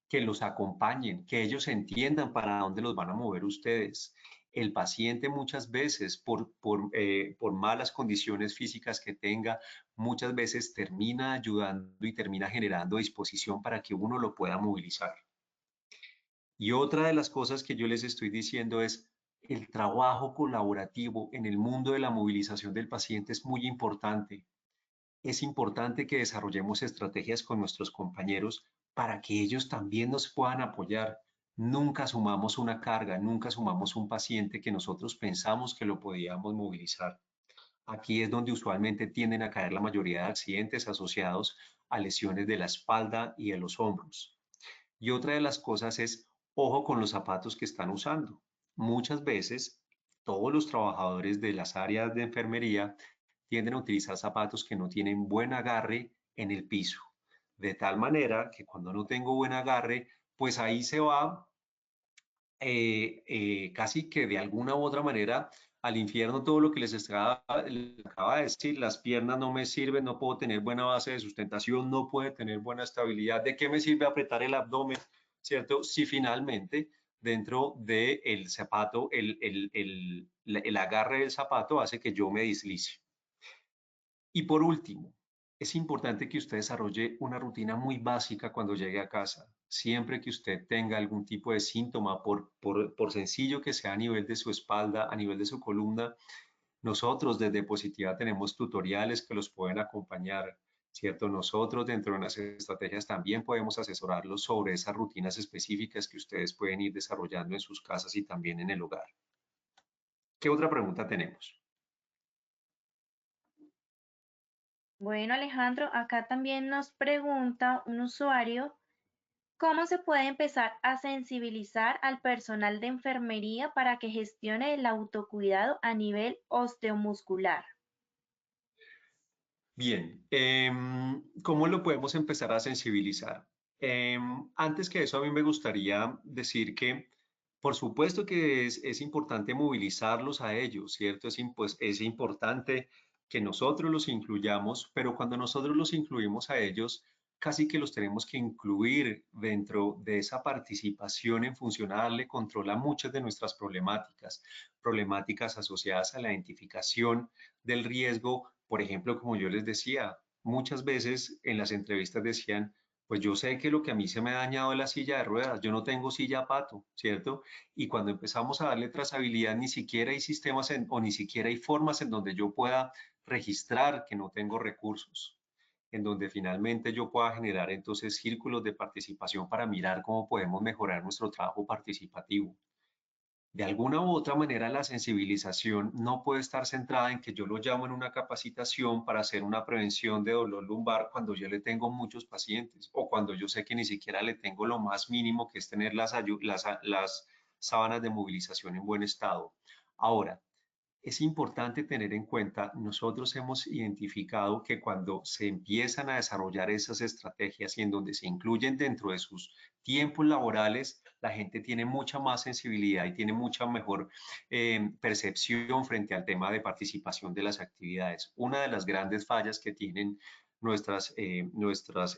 que los acompañen, que ellos entiendan para dónde los van a mover ustedes. El paciente muchas veces, por malas condiciones físicas que tenga, muchas veces termina ayudando y termina generando disposición para que uno lo pueda movilizar. Y otra de las cosas que yo les estoy diciendo es el trabajo colaborativo en el mundo de la movilización del paciente es muy importante. Es importante que desarrollemos estrategias con nuestros compañeros para que ellos también nos puedan apoyar. Nunca sumamos una carga, nunca sumamos un paciente que nosotros pensamos que lo podíamos movilizar. Aquí es donde usualmente tienden a caer la mayoría de accidentes asociados a lesiones de la espalda y de los hombros. Y otra de las cosas es, ojo con los zapatos que están usando. Muchas veces, todos los trabajadores de las áreas de enfermería tienden a utilizar zapatos que no tienen buen agarre en el piso. De tal manera que cuando no tengo buen agarre, pues ahí se va casi que de alguna u otra manera al infierno todo lo que les acaba de decir, las piernas no me sirven, no puedo tener buena base de sustentación, no puedo tener buena estabilidad, ¿de qué me sirve apretar el abdomen, cierto? Si finalmente dentro del zapato, el agarre del zapato hace que yo me deslice. Y por último, es importante que usted desarrolle una rutina muy básica cuando llegue a casa. Siempre que usted tenga algún tipo de síntoma, por sencillo que sea a nivel de su espalda, a nivel de su columna, nosotros desde Positiva tenemos tutoriales que los pueden acompañar, ¿cierto? Nosotros dentro de las estrategias también podemos asesorarlos sobre esas rutinas específicas que ustedes pueden ir desarrollando en sus casas y también en el hogar. ¿Qué otra pregunta tenemos? Bueno, Alejandro, acá también nos pregunta un usuario, ¿cómo se puede empezar a sensibilizar al personal de enfermería para que gestione el autocuidado a nivel osteomuscular? Bien, ¿cómo lo podemos empezar a sensibilizar? Antes que eso, a mí me gustaría decir que, por supuesto que es importante movilizarlos a ellos, ¿cierto? Es importante que nosotros los incluyamos, pero cuando nosotros los incluimos a ellos, casi que los tenemos que incluir dentro de esa participación en función a darle control a muchas de nuestras problemáticas asociadas a la identificación del riesgo. Por ejemplo, como yo les decía, muchas veces en las entrevistas decían, pues yo sé que lo que a mí se me ha dañado es la silla de ruedas, yo no tengo silla pato, ¿cierto? Y cuando empezamos a darle trazabilidad, ni siquiera hay sistemas o ni siquiera hay formas en donde yo pueda registrar que no tengo recursos, en donde finalmente yo pueda generar entonces círculos de participación para mirar cómo podemos mejorar nuestro trabajo participativo. De alguna u otra manera, la sensibilización no puede estar centrada en que yo lo llamo en una capacitación para hacer una prevención de dolor lumbar cuando yo le tengo muchos pacientes o cuando yo sé que ni siquiera le tengo lo más mínimo, que es tener las sábanas de movilización en buen estado. Ahora, es importante tener en cuenta, nosotros hemos identificado que cuando se empiezan a desarrollar esas estrategias y en donde se incluyen dentro de sus tiempos laborales, la gente tiene mucha más sensibilidad y tiene mucha mejor percepción frente al tema de participación de las actividades. Una de las grandes fallas que tienen nuestras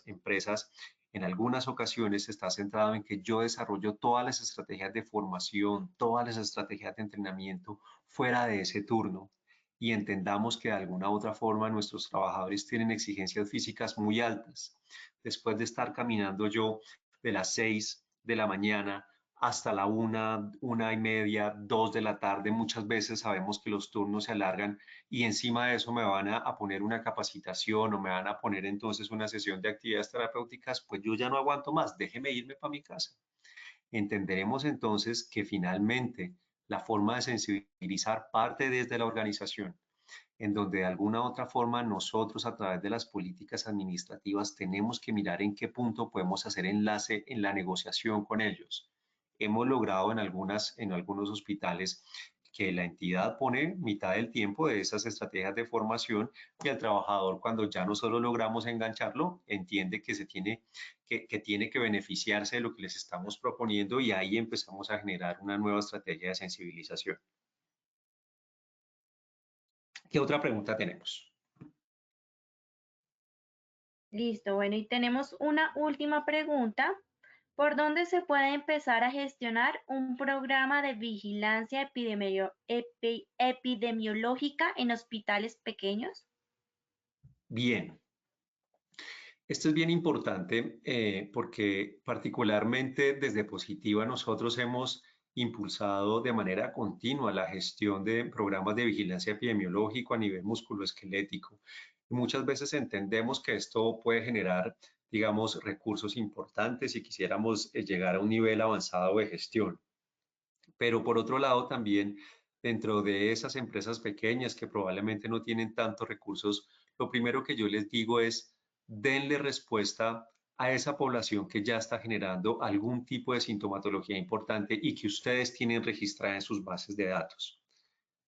empresas en algunas ocasiones está centrado en que yo desarrollo todas las estrategias de formación, todas las estrategias de entrenamiento fuera de ese turno y entendamos que de alguna u otra forma nuestros trabajadores tienen exigencias físicas muy altas. Después de estar caminando yo de las 6 de la mañana hasta la 1:30, 2 de la tarde, muchas veces sabemos que los turnos se alargan y encima de eso me van a poner una capacitación o me van a poner entonces una sesión de actividades terapéuticas, pues yo ya no aguanto más, déjeme irme para mi casa. Entenderemos entonces que finalmente la forma de sensibilizar parte desde la organización, en donde de alguna u otra forma nosotros a través de las políticas administrativas tenemos que mirar en qué punto podemos hacer enlace en la negociación con ellos. Hemos logrado en algunos hospitales que la entidad pone mitad del tiempo de esas estrategias de formación y el trabajador cuando ya no solo logramos engancharlo, entiende que tiene que beneficiarse de lo que les estamos proponiendo y ahí empezamos a generar una nueva estrategia de sensibilización. ¿Qué otra pregunta tenemos? Listo, bueno, y tenemos una última pregunta. ¿Por dónde se puede empezar a gestionar un programa de vigilancia epidemiológica en hospitales pequeños? Bien, esto es bien importante porque particularmente desde Positiva nosotros hemos impulsado de manera continua la gestión de programas de vigilancia epidemiológico a nivel musculoesquelético. Muchas veces entendemos que esto puede generar, digamos, recursos importantes si quisiéramos llegar a un nivel avanzado de gestión. Pero por otro lado también dentro de esas empresas pequeñas que probablemente no tienen tantos recursos, lo primero que yo les digo es denle respuesta a esa población que ya está generando algún tipo de sintomatología importante y que ustedes tienen registrada en sus bases de datos.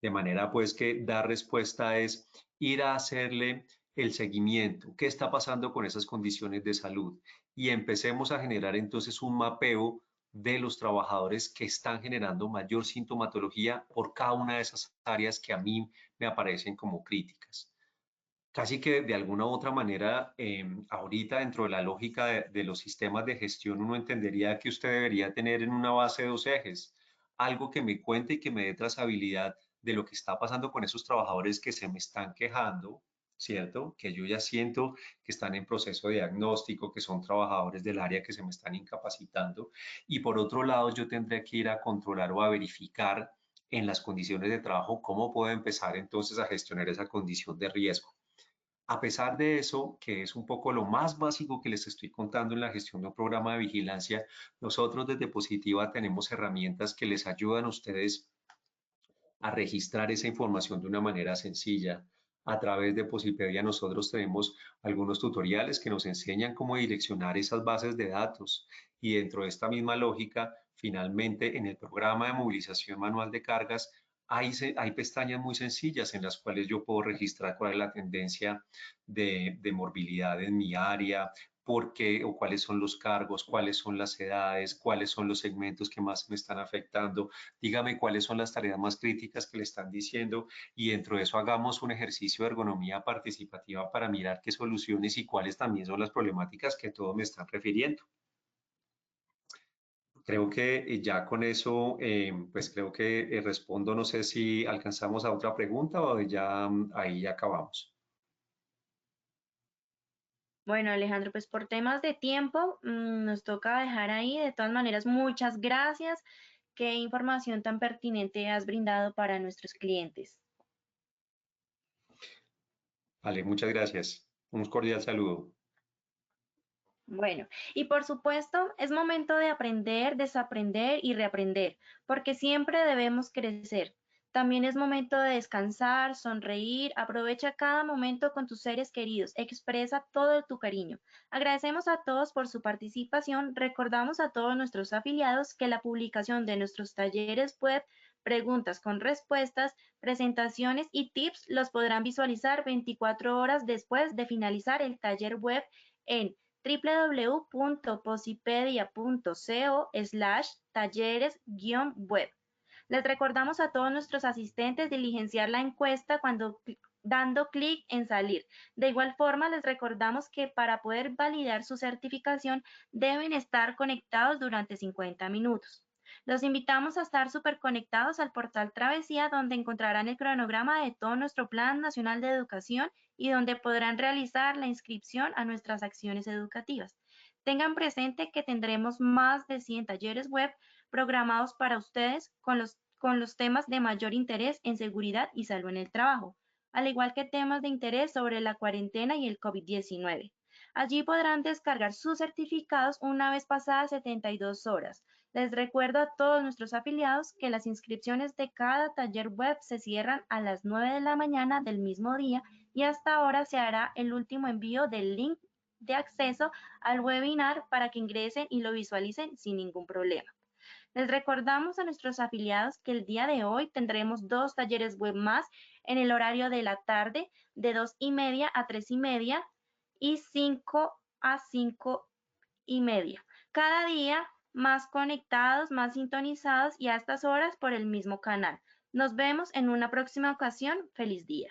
De manera pues que dar respuesta es ir a hacerle el seguimiento, qué está pasando con esas condiciones de salud y empecemos a generar entonces un mapeo de los trabajadores que están generando mayor sintomatología por cada una de esas áreas que a mí me aparecen como críticas. Casi que de alguna u otra manera, ahorita dentro de la lógica de los sistemas de gestión, uno entendería que usted debería tener en una base de dos ejes, algo que me cuente y que me dé trazabilidad de lo que está pasando con esos trabajadores que se me están quejando, ¿cierto? Que yo ya siento que están en proceso de diagnóstico, que son trabajadores del área que se me están incapacitando. Y por otro lado, yo tendré que ir a controlar o a verificar en las condiciones de trabajo cómo puedo empezar entonces a gestionar esa condición de riesgo. A pesar de eso, que es un poco lo más básico que les estoy contando en la gestión de un programa de vigilancia, nosotros desde Positiva tenemos herramientas que les ayudan a ustedes a registrar esa información de una manera sencilla. A través de Posipedia nosotros tenemos algunos tutoriales que nos enseñan cómo direccionar esas bases de datos y dentro de esta misma lógica, finalmente en el programa de movilización manual de cargas hay pestañas muy sencillas en las cuales yo puedo registrar cuál es la tendencia de morbilidad en mi área, por qué o cuáles son los cargos, cuáles son las edades, cuáles son los segmentos que más me están afectando. Dígame cuáles son las tareas más críticas que le están diciendo y dentro de eso hagamos un ejercicio de ergonomía participativa para mirar qué soluciones y cuáles también son las problemáticas que todos me están refiriendo. Creo que ya con eso, pues creo que respondo, no sé si alcanzamos a otra pregunta o ya ahí ya acabamos. Bueno, Alejandro, pues por temas de tiempo, nos toca dejar ahí. De todas maneras, muchas gracias. Qué información tan pertinente has brindado para nuestros clientes. Vale, muchas gracias. Un cordial saludo. Bueno, y por supuesto, es momento de aprender, desaprender y reaprender, porque siempre debemos crecer. También es momento de descansar, sonreír, aprovecha cada momento con tus seres queridos, expresa todo tu cariño. Agradecemos a todos por su participación, recordamos a todos nuestros afiliados que la publicación de nuestros talleres web, preguntas con respuestas, presentaciones y tips los podrán visualizar 24 horas después de finalizar el taller web en www.posipedia.co/talleres-web. Les recordamos a todos nuestros asistentes diligenciar la encuesta cuando dando clic en salir. De igual forma, les recordamos que para poder validar su certificación deben estar conectados durante 50 minutos. Los invitamos a estar súper conectados al portal Travesía, donde encontrarán el cronograma de todo nuestro Plan Nacional de Educación y donde podrán realizar la inscripción a nuestras acciones educativas. Tengan presente que tendremos más de 100 talleres web programados para ustedes con los temas de mayor interés en seguridad y salud en el trabajo, al igual que temas de interés sobre la cuarentena y el COVID-19. Allí podrán descargar sus certificados una vez pasadas 72 horas. Les recuerdo a todos nuestros afiliados que las inscripciones de cada taller web se cierran a las 9 de la mañana del mismo día y hasta ahora se hará el último envío del link de acceso al webinar para que ingresen y lo visualicen sin ningún problema. Les recordamos a nuestros afiliados que el día de hoy tendremos 2 talleres web más en el horario de la tarde de 2:30 a 3:30 y 5 a 5:30. Cada día más conectados, más sintonizados y a estas horas por el mismo canal. Nos vemos en una próxima ocasión. Feliz día.